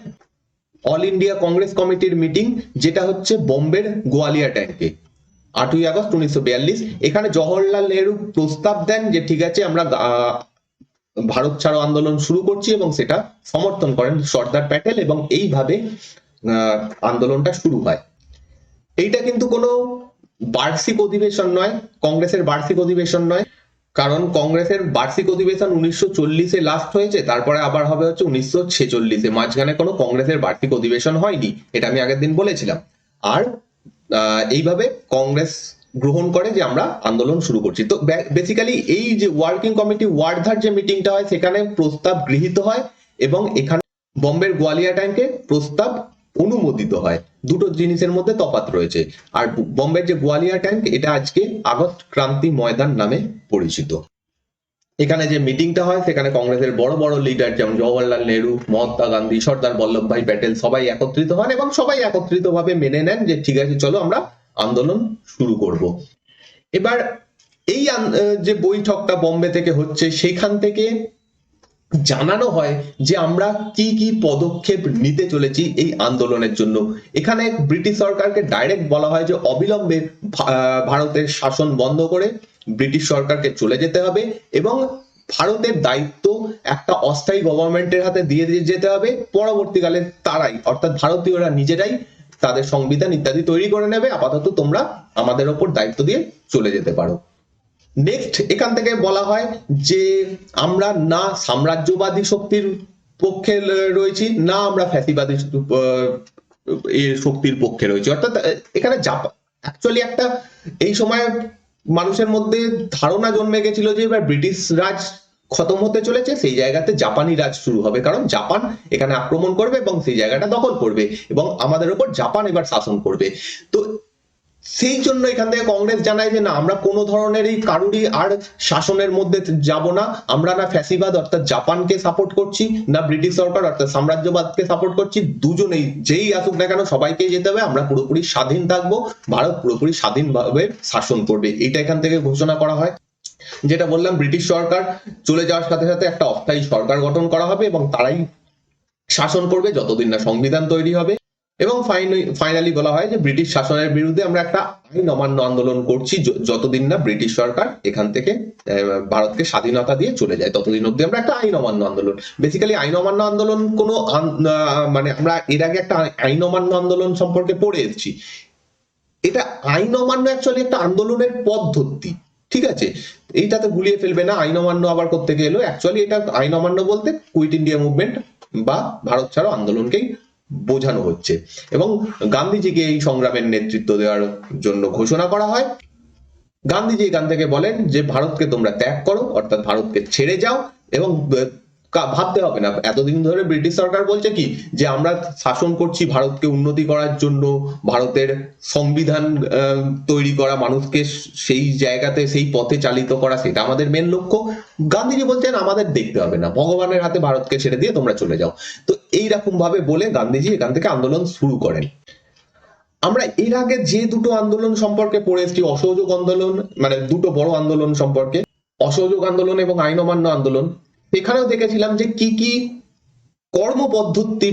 অল ইন্ডিয়া কংগ্রেস কমিটির মিটিং, যেটা হচ্ছে বোম্বের গোয়ালিয়া ট্যাঙ্কে। 8ই আগস্ট 1942। এখানে জওহরলাল নেহরু প্রস্তাব দেন যে ঠিক আছে, আমরা ভারত ছাড়ো আন্দোলন শুরু করছি, এবং সেটা সমর্থন করেন সর্দার প্যাটেল, এবং এইভাবে আন্দোলনটা শুরু হয়। এইটা কিন্তু কোনো বার্ষিক অধিবেশন নয়, কংগ্রেসের বার্ষিক অধিবেশন নয়, কারণ কংগ্রেসের বার্ষিক অধিবেশন 1940-এ লাস্ট হয়েছে, তারপরে আবার হবে হচ্ছে 1946-এ। মাঝখানে কোনো কংগ্রেসের বার্ষিক অধিবেশন হয়নি, এটা আমি আগের দিন বলেছিলাম। আর এইভাবে কংগ্রেস গ্রহণ করে যে আমরা আন্দোলন শুরু করছি। তো বেসিক্যালি এই যে ওয়ার্কিং কমিটি ওয়ার্ধার যে মিটিংটা হয়, সেখানে প্রস্তাব গৃহীত হয় এবং এখানে বম্বের গোয়ালিয়া ট্যাঙ্কে প্রস্তাব অনুমোদিত হয়। দুটো জিনিসের মধ্যে তফাৎ রয়েছে। আর বম্বের যে গোয়ালিয়া ট্যাঙ্ক, এটা আজকে আগস্ট ক্রান্তি ময়দান নামে পরিচিত। এখানে যে মিটিংটা হয়, সেখানে কংগ্রেসের বড় বড় লিডার যেমন জওহরলাল নেহরু, মহাত্মা গান্ধী, সর্দার বল্লভভাই প্যাটেল সবাই একত্রিত হন এবং সবাই একত্রিত ভাবে মেনে নেন যে ঠিক আছে, চলো আমরা আন্দোলন শুরু করব। এবার এই যে বৈঠকটা বম্বে থেকে হচ্ছে, সেখান থেকে জানানো হয় যে আমরা কি কি পদক্ষেপ নিতে চলেছি এই আন্দোলনের জন্য। এখানে ব্রিটিশ সরকারকে ডাইরেক্ট বলা হয় যে অবিলম্বে ভারতের শাসন বন্ধ করে ব্রিটিশ সরকারকে চলে যেতে হবে এবং ভারতের দায়িত্ব একটা অস্থায়ী গভর্নমেন্টের হাতে দিয়ে যেতে হবে। পরবর্তীকালে তারাই, অর্থাৎ ভারতীয়রা নিজেরাই তাদের সংবিধান ইত্যাদি তৈরি করে নেবে, আপাতত তোমরা আমাদের ওপর দায়িত্ব দিয়ে চলে যেতে পারো। নেক্সট এখান থেকে বলা হয় যে আমরা না সাম্রাজ্যবাদী শক্তির পক্ষে রয়েছি, না আমরা ফ্যাসিবাদী শক্তির পক্ষে রয়েছি। অর্থাৎ এখানে জাপান অ্যাকচুয়ালি একটা এই সময় মানুষের মধ্যে ধারণা জন্মে গেছিল যে এবার ব্রিটিশ রাজ খতম হতে চলেছে, সেই জায়গাতে জাপানি রাজ শুরু হবে, কারণ জাপান এখানে আক্রমণ করবে এবং সেই জায়গাটা দখল করবে এবং আমাদের উপর জাপান এবার শাসন করবে। তো সেই জন্য এখান থেকে কংগ্রেস জানায় যে না, আমরা কোনো ধরনেরই কারুরই আর শাসনের মধ্যে যাব না, আমরা না ফ্যাসিবাদ অর্থাৎ জাপানকে সাপোর্ট করছি, না ব্রিটিশ সরকার অর্থাৎ সাম্রাজ্যবাদকে সাপোর্ট করছি। দুজনেই যেই আসুক না কেন সবাইকেই যেতে হবে, আমরা পুরোপুরি স্বাধীন থাকবো, ভারত পুরোপুরি স্বাধীনভাবে শাসন করবে, এটা এখান থেকে ঘোষণা করা হয়। যেটা বললাম, ব্রিটিশ সরকার চলে যাওয়ার সাথে সাথে একটা অস্থায়ী সরকার গঠন করা হবে এবং তারাই শাসন করবে যতদিন না সংবিধান তৈরি হবে। এবং ফাইনালি বলা হয় যে ব্রিটিশ শাসনের বিরুদ্ধে আমরা একটা আইন অমান্য আন্দোলন করছি, যতদিন না ব্রিটিশ সরকার এখান থেকে ভারতকে স্বাধীনতা দিয়ে চলে যায়, ততদিন অব্দি আমরা একটা আইন অমান্য আন্দোলন। বেসিক্যালি আইন অমান্য আন্দোলন কোনো মানে আমরা এর আগে একটা আইন অমান্য আন্দোলন সম্পর্কে পড়ে এসেছি। এটা আইন অমান্য অ্যাকচুয়ালি একটা আন্দোলনের পদ্ধতি, ঠিক আছে, এইটাতে গুলিয়ে ফেলবে না, আইন অমান্য আবার করতে গেলো। অ্যাকচুয়ালি এটা আইন অমান্য বলতে কুইট ইন্ডিয়া মুভমেন্ট বা ভারত ছাড়ো আন্দোলনকেই বোঝানো হচ্ছে। এবং গান্ধীজিকে এই সংগ্রামের নেতৃত্ব দেওয়ার জন্য ঘোষণা করা হয়। গান্ধীজি এখান থেকে বলেন যে ভারতকে তোমরা ত্যাগ করো, অর্থাৎ ভারতকে ছেড়ে যাও। এবং ভাবতে হবে না, এতদিন ধরে ব্রিটিশ সরকার বলছে কি যে আমরা শাসন করছি ভারতকে উন্নতি করার জন্য, ভারতের সংবিধান তৈরি করা, মানুষকে সেই জায়গাতে সেই পথে চালিত করা, সেটা আমাদের মেন লক্ষ্য। গান্ধীজি বলছেন আমাদের দেখতে হবে না, ভগবানের হাতে ভারতকে ছেড়ে দিয়ে তোমরা চলে যাও। তো এইরকম ভাবে বলে গান্ধীজি এখান থেকে আন্দোলন শুরু করেন। আমরা এর আগে যে দুটো আন্দোলন সম্পর্কে পড়ে এসেছি, অসহযোগ আন্দোলন, মানে দুটো বড় আন্দোলন সম্পর্কে, অসহযোগ আন্দোলন এবং আইন অমান্য আন্দোলন, সেখানেও দেখেছিলাম যে কি কি কর্মপদ্ধতি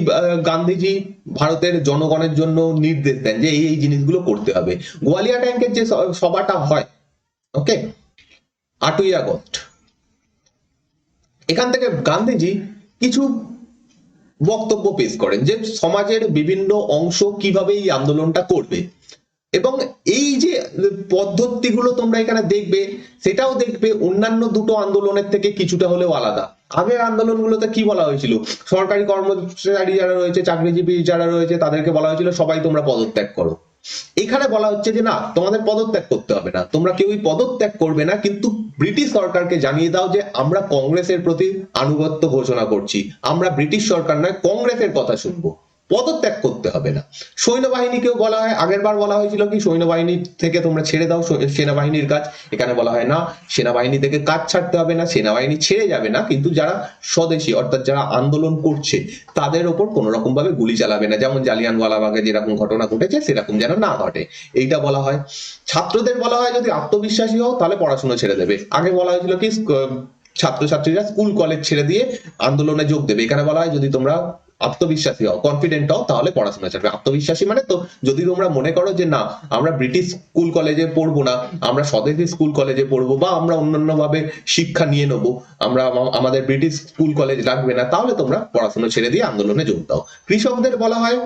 গান্ধীজি ভারতের জনগণের জন্য নির্দেশ দেন যে এই এই জিনিসগুলো করতে হবে। গোয়ালিয়া ট্যাঙ্কের যে সভাটা হয়, ওকে, 8ই আগস্ট, এখান থেকে গান্ধীজি কিছু বক্তব্য পেশ করেন যে সমাজের বিভিন্ন অংশ কিভাবে এই আন্দোলনটা করবে। এবং এই যে পদ্ধতিগুলো তোমরা এখানে দেখবে, সেটাও দেখবে অন্যান্য দুটো আন্দোলনের থেকে কিছুটা হলেও আলাদা। আগের আন্দোলনগুলোতে কি বলা হয়েছিল, সরকারি কর্মচারী যারা রয়েছে, চাকরিজীবী যারা রয়েছে, তাদেরকে বলা হয়েছিল সবাই তোমরা পদত্যাগ করো। এখানে বলা হচ্ছে যে না, তোমাদের পদত্যাগ করতে হবে না, তোমরা কেউই পদত্যাগ করবে না, কিন্তু ব্রিটিশ সরকারকে জানিয়ে দাও যে আমরা কংগ্রেসের প্রতি আনুগত্য ঘোষণা করছি, আমরা ব্রিটিশ সরকার নয় কংগ্রেসের কথা শুনবো, পদত্যাগ করতে হবে না। সৈন্যবাহিনীকেও বলা হয়, আগের বার বলা হয়েছিল কি সৈন্যবাহিনী থেকে তোমরা ছেড়ে দাও সেনাবাহিনীর কাজ, এখানে বলা হয় না, সেনাবাহিনী থেকে কাজ ছাড়তে হবে না, সেনাবাহিনী ছেড়ে যাবে না, কিন্তু যারা স্বদেশী অর্থাৎ যারা আন্দোলন করছে তাদের ওপর কোন রকম ভাবে গুলি চালাবে না, যেমন জালিয়ানওয়ালাবাগে যেরকম ঘটনা ঘটেছে সেরকম যেন না ঘটে, এইটা বলা হয়। ছাত্রদের বলা হয় যদি আত্মবিশ্বাসী হও তাহলে পড়াশোনা ছেড়ে দেবে। আগে বলা হয়েছিল কি ছাত্রছাত্রীরা স্কুল কলেজ ছেড়ে দিয়ে আন্দোলনে যোগ দেবে, এখানে বলা হয় যদি তোমরা আত্মবিশ্বাসী হও, কনফিডেন্ট হও, তাহলে পড়াশোনা ছাড়বে। আত্মবিশ্বাসী মানে তো যদি তোমরা মনে করো যে না আমরা ব্রিটিশ স্কুল কলেজে পড়বো না, আমরা স্বদেশী স্কুল কলেজে পড়বো, বা আমরা অন্যান্য ভাবে শিক্ষা নিয়ে নেবো, আমরা আমাদের ব্রিটিশ স্কুল কলেজ লাগবে না, তাহলে তোমরা পড়াশোনা ছেড়ে দিয়ে আন্দোলনে যোগ দাও। কৃষকদের বলা হয়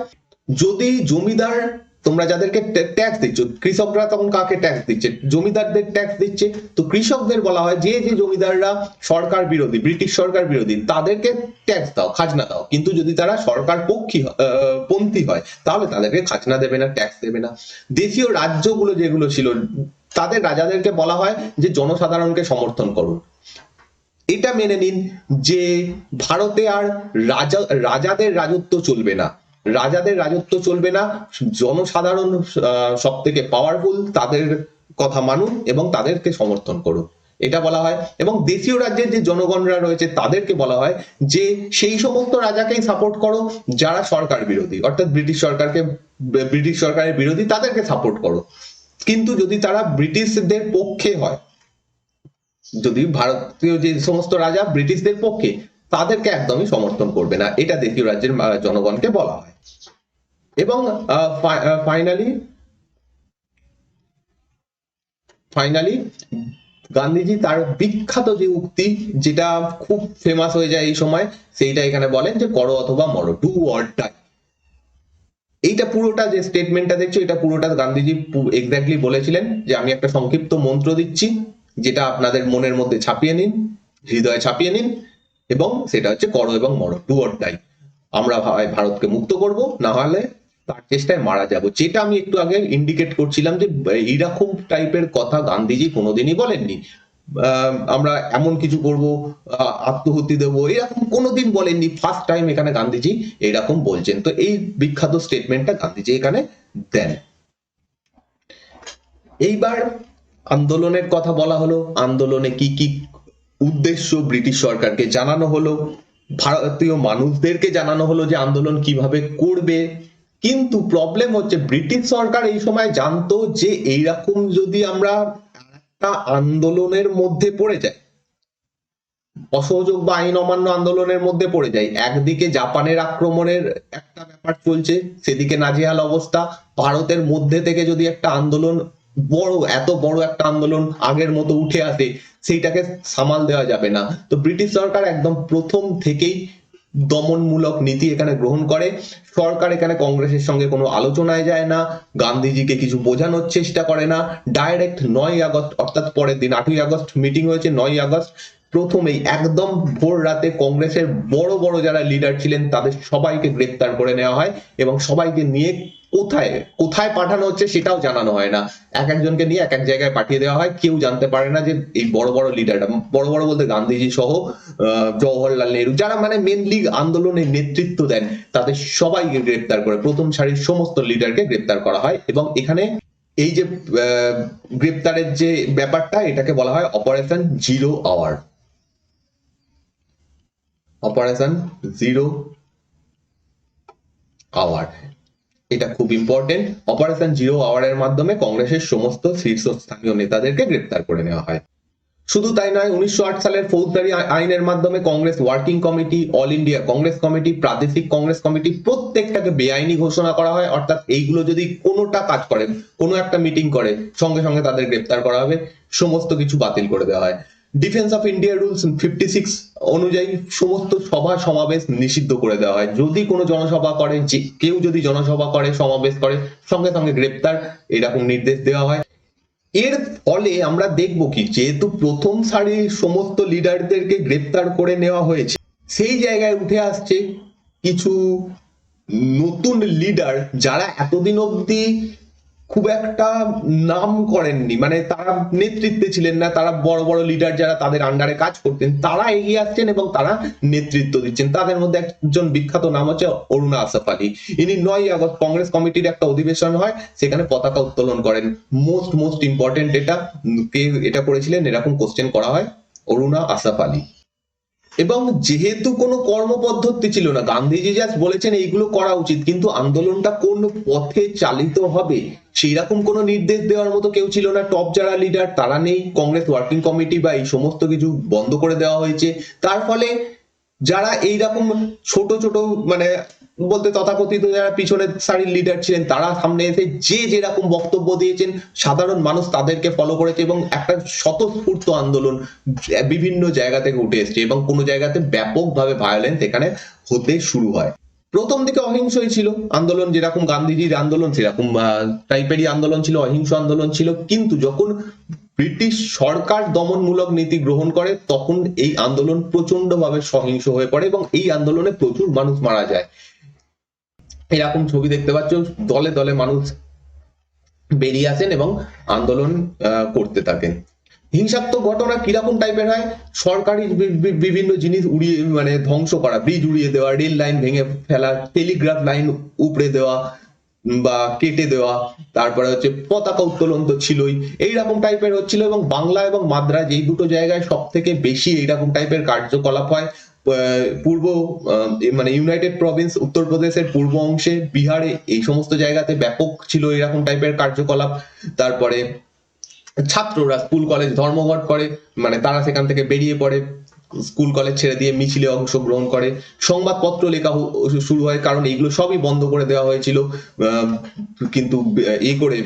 যদি জমিদার, তোমরা যাদেরকে ট্যাক্স দিচ্ছ, কৃষকরা তখন কাকে ট্যাক্স দিচ্ছে, জমিদারদের ট্যাক্স দিচ্ছে, তো কৃষকদের বলা হয় যে যে জমিদাররা সরকার বিরোধী, ব্রিটিশ সরকার বিরোধী, তাদেরকে ট্যাক্স দাও, খাজনা দাও, কিন্তু যদি তারা সরকার পন্থী হয় তাহলে তাদেরকে খাজনা দেবে না, ট্যাক্স দেবে না। দেশীয় রাজ্যগুলো যেগুলো ছিল, তাদের রাজাদেরকে বলা হয় যে জনসাধারণকে সমর্থন করুন। এটা মেনে নিন যে ভারতে আর রাজাদের রাজত্ব চলবে না, রাজাদের রাজত্ব চলবে না, জনসাধারণ সব থেকে পাওয়ারফুল, তাদের কথা মানুন এবং তাদেরকে সমর্থন করুন, এটা বলা হয়। এবং দেশীয় রাজ্যের যে জনগণরা রয়েছে তাদেরকে বলা হয় যে সেই সমস্ত রাজাকেই সাপোর্ট করো যারা সরকার বিরোধী, অর্থাৎ ব্রিটিশ সরকারের বিরোধী, তাদেরকে সাপোর্ট করো, কিন্তু যদি তারা ব্রিটিশদের পক্ষে হয়, যদি ভারতীয় যে সমস্ত রাজা ব্রিটিশদের পক্ষে, তাদেরকে একদমই সমর্থন করবে না, এটা দেশীয় রাজ্যের জনগণকে বলা হয়। এবং ফাইনালি গান্ধীজি তার বিখ্যাত যে উক্তি, যেটা খুব ফেমাস হয়ে যায় এই সময়, সেইটা এখানে বলেন যে করো অথবা মরো, ডু অর ডাই। এইটা পুরোটা যে স্টেটমেন্টটা দেখছো, এটা পুরোটা গান্ধীজি এক্স্যাক্টলি বলেছিলেন যে আমি একটা সংক্ষিপ্ত মন্ত্র দিচ্ছি, যেটা আপনাদের মনের মধ্যে ছাপিয়ে নিন, হৃদয়ে ছাপিয়ে নিন, এবং সেটা হচ্ছে করো এবং মরো, ডু অর ডাই। আমরা ভারতকে মুক্ত করব, না হলে তার চেষ্টায় মারা যাব। যেটা আমি একটু আগে ইন্ডিকেট করছিলাম যে এইরকম টাইপের কথা গান্ধীজি কোনোদিনই বলেননি। আমরা এমন কিছু করব, আত্মহুতি দেবো, এরকম কোনোদিন বলেননি, ফার্স্ট টাইম এখানে গান্ধীজি এরকম বলছেন। তো এই বিখ্যাত স্টেটমেন্টটা গান্ধীজি এখানে দেন। এইবার আন্দোলনের কথা বলা হলো, আন্দোলনে কি কি উদ্দেশ্য ব্রিটিশ সরকারকে জানানো হলো, ভারতীয় মানুষদেরকে জানানো হলো যে আন্দোলন কিভাবে করবে। কিন্তু প্রবলেম হচ্ছে ব্রিটিশ সরকার এই সময় জানতো যে এইরকম যদি আমরা একটা আন্দোলনের মধ্যে পড়ে যাই, অসহযোগ বা আইন অমান্য আন্দোলনের মধ্যে পড়ে যায়, একদিকে জাপানের আক্রমণের একটা ব্যাপার চলছে, সেদিকে নাজেহাল অবস্থা, ভারতের মধ্যে থেকে যদি একটা আন্দোলন এত বড় একটা আন্দোলন আগের মতো উঠে আসে, সেইটাকে সামাল দেওয়া যাবে না। তো ব্রিটিশ সরকার একদম প্রথম থেকেই দমনমূলক নীতি এখানে গ্রহণ করে। সরকার এখানে কংগ্রেসের সঙ্গে কোনো আলোচনায় যায় না, গান্ধীজিকে কিছু বোঝানোর চেষ্টা করে না, ডাইরেক্ট 9 আগস্ট অর্থাৎ পরের দিন 8ই আগস্ট মিটিং হয়েছে। 9ই আগস্ট প্রথমেই একদম ভোর রাতে কংগ্রেসের বড় বড় যারা লিডার ছিলেন তাদের সবাইকে গ্রেপ্তার করে নেওয়া হয় এবং সবাইকে নিয়ে কোথায় কোথায় পাঠানো হচ্ছে সেটাও জানানো হয় না। এক একজনকে নিয়ে এক এক জায়গায় পাঠিয়ে দেওয়া হয়, কেউ জানতে পারে না যে এই বড় বড় লিডাররা, বড় বড় বলতে গান্ধীজি সহ জওহরলাল নেহরু, যারা মানে মেনলি আন্দোলনের নেতৃত্ব দেন, তাদের সবাইকে গ্রেপ্তার করে, প্রথম সারির সমস্ত লিডারকে গ্রেপ্তার করা হয়। এবং এখানে এই যে গ্রেপ্তারের যে ব্যাপারটা, এটাকে বলা হয় operation zero hour. Operation zero hour এটা খুব ইম্পর্টেন্ট। অপারেশন জিরো আওয়ারের মাধ্যমে কংগ্রেসের সমস্ত শীর্ষস্থানীয় নেতাদেরকে গ্রেপ্তার করে নেওয়া হয়। শুধু তাই নয়, 1908 সালের ফৌজদারি আইনের মাধ্যমে Congress working committee, all India Congress committee, প্রাদেশিক কংগ্রেস কমিটি প্রত্যেকটাকে বেআইনি ঘোষণা করা হয়। অর্থাৎ এইগুলো যদি কোনোটা কাজ করে, কোনো একটা মিটিং করে, সঙ্গে সঙ্গে তাদের গ্রেপ্তার করা হবে, সমস্ত কিছু বাতিল করে দেওয়া হয়। ডিফেন্স অফ ইন্ডিয়া রুলস 56 অনুযায়ী সমস্ত সভা সমাবেশ নিষিদ্ধ করে দেওয়া হয়। যদি কোনো জনসভা করে, যে কেউ যদি জনসভা করে, সমাবেশ করে, সঙ্গে সঙ্গে গ্রেপ্তার, এরকম নির্দেশ দেওয়া হয়। এর ফলে আমরা দেখব কি, যেহেতু প্রথম সারির সমস্ত লিডারদেরকে গ্রেপ্তার করে নেওয়া হয়েছে, সেই জায়গায় উঠে আসছে কিছু নতুন লিডার যারা এতদিন অব্দি খুব একটা নাম করেননি, মানে তারা নেতৃত্বে ছিলেন না, তারা বড় বড় লিডার যারা তাদের আন্ডারে কাজ করতেন তারা এগিয়ে আসছেন এবং তারা নেতৃত্ব দিচ্ছেন। তাদের মধ্যে একজন বিখ্যাত নাম হচ্ছে অরুণা আসফ আলী। ইনি 9ই আগস্ট কংগ্রেস কমিটির একটা অধিবেশন হয়, সেখানে পতাকা উত্তোলন করেন। মোস্ট ইম্পর্টেন্ট এটা, কে এটা করেছিলেন এরকম কোশ্চেন করা হয়, অরুণা আসফ আলী। এবং যেহেতু কোনো কর্মপদ্ধতি ছিল না, গান্ধীজি জাস্ট বলেছেন এইগুলো করা উচিত, কিন্তু আন্দোলনটা কোন পথে চালিত হবে সেই রকম কোনো নির্দেশ দেওয়ার মতো কেউ ছিল না। টপ যারা লিডার তারা নেই, কংগ্রেস ওয়ার্কিং কমিটি বা এই সমস্ত কিছু বন্ধ করে দেওয়া হয়েছে। তার ফলে যারা এইরকম ছোট ছোট মানে বলতে তথাকথিত যারা পিছনের সারির লিডার ছিলেন, তারা সামনে এসে যে যেরকম বক্তব্য দিয়েছেন, সাধারণ মানুষ তাদেরকে ফলো করেছে এবং একটা স্বতঃস্ফূর্ত আন্দোলন বিভিন্ন জায়গা থেকে উঠে এসছে এবং কোনো জায়গাতে ব্যাপকভাবে ভায়োলেন্স এখানে হতে শুরু হয়। প্রথম দিকে অহিংসই ছিল আন্দোলন, যেরকম গান্ধীজির আন্দোলন সেরকম টাইপেরই আন্দোলন ছিল, অহিংস আন্দোলন ছিল। কিন্তু যখন ব্রিটিশ সরকার দমনমূলক নীতি গ্রহণ করে, তখন এই আন্দোলন প্রচন্ডভাবে সহিংস হয়ে পড়ে এবং এই আন্দোলনে প্রচুর মানুষ মারা যায়। এরকম ছবি দেখতে পাচ্ছ, দলে দলে মানুষ বেরিয়ে আসেন এবং আন্দোলন করতে থাকেন। হিংসাত্মক ঘটনা কিরকম টাইপের হয়? সরকারি বিভিন্ন জিনিস উড়িয়ে মানে ধ্বংস করা, ব্রিজ উড়িয়ে দেওয়া, রেল লাইন ভেঙে ফেলা, টেলিগ্রাফ লাইন উপড়ে দেওয়া বা কেটে দেওয়া, তারপরে হচ্ছে পতাকা উত্তোলন তো ছিলই, এইরকম টাইপের হচ্ছিল। এবং বাংলা এবং মাদ্রাজ এই দুটো জায়গায় সব থেকে বেশি এইরকম টাইপের কার্যকলাপ হয়। পূর্ব মানে ইউনাইটেড প্রভিন্স, উত্তরপ্রদেশের পূর্ব অংশে, বিহারে, এই সমস্ত জায়গাতে ব্যাপক ছিল এরকম টাইপের কার্যকলাপ। তারপরে ছাত্ররা স্কুল কলেজ ধর্মঘট করে, মানে তারা সেখান থেকে বেরিয়ে পড়ে, স্কুল কলেজ ছেড়ে দিয়ে মিছিলে অংশগ্রহণ করে। সংবাদপত্র লেখা শুরু হয়, কারণ এগুলো সবই বন্ধ করে দেওয়া হয়েছিল, কিন্তু এ করে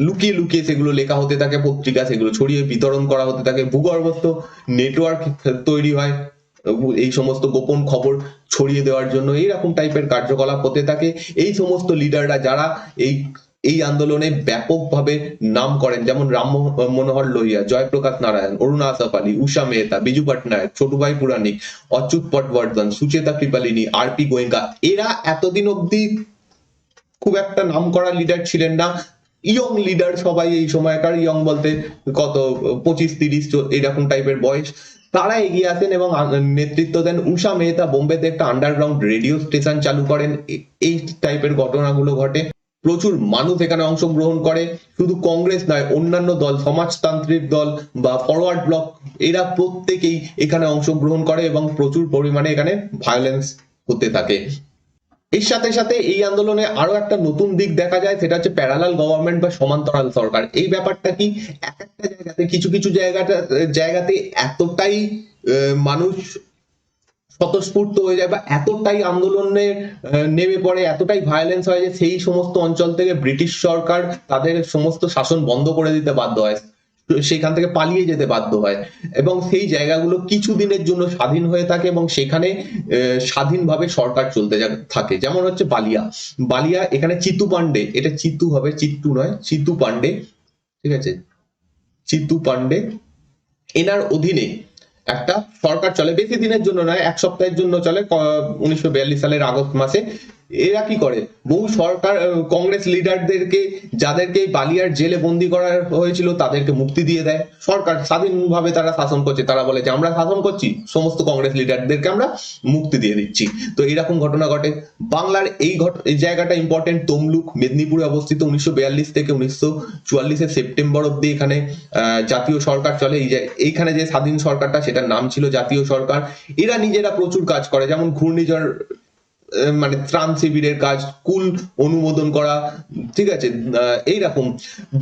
লুকিয়ে লুকিয়ে সেগুলো লেখা হতে থাকে পত্রিকা, সেগুলো ছড়িয়ে বিতরণ করা হতে থাকে। ভূগর্ভস্থ নেটওয়ার্ক তৈরি হয় এই সমস্ত গোপন খবর ছড়িয়ে দেওয়ার জন্য। এইরকম টাইপের কার্যকলাপ হতে থাকে। এই সমস্ত লিডাররা যারা এই এই আন্দোলনে ব্যাপকভাবে নাম করেন, যেমন রাম মনোহর লোহিয়া, জয়প্রকাশ নারায়ণ, অরুণা আসফ আলী, উষা মেহতা, বিজু পটনায়ক, ছোটুভাই পুরানিক, অচ্যুত পটবর্ধন, সুচেতা কৃপালিনী, আর পি গোয়েঙ্কা, এরা এতদিন অব্দি খুব একটা নাম করা লিডার ছিলেন না। ইয়ং লিডার সবাই, এই সময়কার ইয়ং বলতে কত 25-30 এরকম টাইপের বয়স, তারা এগিয়ে আসেন এবং নেতৃত্ব দেন। উষা মেহতা বোম্বেতে একটা আন্ডারগ্রাউন্ড রেডিও স্টেশন চালু করেন। এই টাইপের ঘটনাগুলো ঘটে, প্রচুর মানুষ এখানে অংশগ্রহণ করে। শুধু কংগ্রেস নয়, অন্যান্য দল, সমাজতান্ত্রিক দল বা ফরওয়ার্ড ব্লক, এরা প্রত্যেকেই এখানে অংশগ্রহণ করে এবং প্রচুর পরিমাণে এখানে ভায়োলেন্স হতে থাকে। এর সাথে সাথে এই আন্দোলনে আরো একটা নতুন দিক দেখা যায়, সেটা হচ্ছে প্যারালাল গভর্নমেন্ট বা সমান্তরাল সরকার। এই ব্যাপারটা কি, এক একটা জায়গাতে কিছু কিছু জায়গাতে এতটাই মানুষ স্বতঃস্ফূর্ত হয়ে যায় বা এতটাই আন্দোলনে নেমে পড়ে, এতটাই ভায়োলেন্স হয় যে সেই সমস্ত অঞ্চল থেকে ব্রিটিশ সরকার তাদের সমস্ত শাসন বন্ধ করে দিতে বাধ্য হয়। সেখান থেকে পালিয়ে যেতে বাধ্য হয় এবং সেই জায়গাগুলো কিছুদিনের জন্য স্বাধীন হয়ে থাকে এবং সেখানে স্বাধীনভাবে সরকার চলতে থাকে। যেমন হচ্ছে বালিয়া। বালিয়া এখানে চিতু পান্ডে, এটা চিতু হবে, চিত্তু নয়, চিতু পান্ডে, ঠিক আছে, চিতু পান্ডে, এনার অধীনে একটা সরকার চলে, বেশি দিনের জন্য নয়, এক সপ্তাহের জন্য চলে 1942 সালের আগস্ট মাসে। এরা কি করে, বহু সরকার কংগ্রেস লিডারদেরকে, যাদেরকে বালিয়ার জেলে বন্দি করা হয়েছিল তাদেরকে মুক্তি দিয়ে দেয়। সরকার স্বাধীনভাবে তারা শাসন করছে, তারা বলে যে আমরা শাসন করছি, সমস্ত কংগ্রেস লিডারদেরকে আমরা মুক্তি দিয়ে দিচ্ছি। তো এরকম ঘটনা ঘটে। বাংলার এই জায়গাটা ইম্পর্টেন্ট, তমলুক মেদিনীপুরে অবস্থিত। 1942 থেকে 1944 সেপ্টেম্বর অব্দি এখানে জাতীয় সরকার চলে। এইখানে যে স্বাধীন সরকারটা, সেটার নাম ছিল জাতীয় সরকার। এরা নিজেরা প্রচুর কাজ করে, যেমন ঘূর্ণিঝড় মানে ত্রাণ শিবিরের কাজ, স্কুল অনুমোদন করা, ঠিক আছে, এইরকম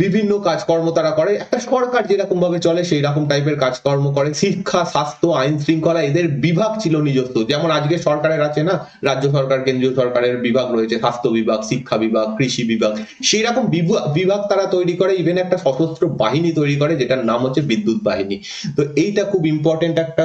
বিভিন্ন কাজকর্ম তারা করে। একটা সরকার যেরকম ভাবে চলে সেই রকম টাইপের কাজকর্ম করে। শিক্ষা, স্বাস্থ্য, আইন শৃঙ্খলা, এদের বিভাগ ছিল নিজস্ব। যেমন আজকে সরকারের আছে না, রাজ্য সরকার, কেন্দ্রীয় সরকারের বিভাগ রয়েছে, স্বাস্থ্য বিভাগ, শিক্ষা বিভাগ, কৃষি বিভাগ, সেই রকম বিভাগ তারা তৈরি করে। ইভেন একটা সশস্ত্র বাহিনী তৈরি করে, যেটার নাম হচ্ছে বিদ্যুৎ বাহিনী। তো এইটা খুব ইম্পর্টেন্ট একটা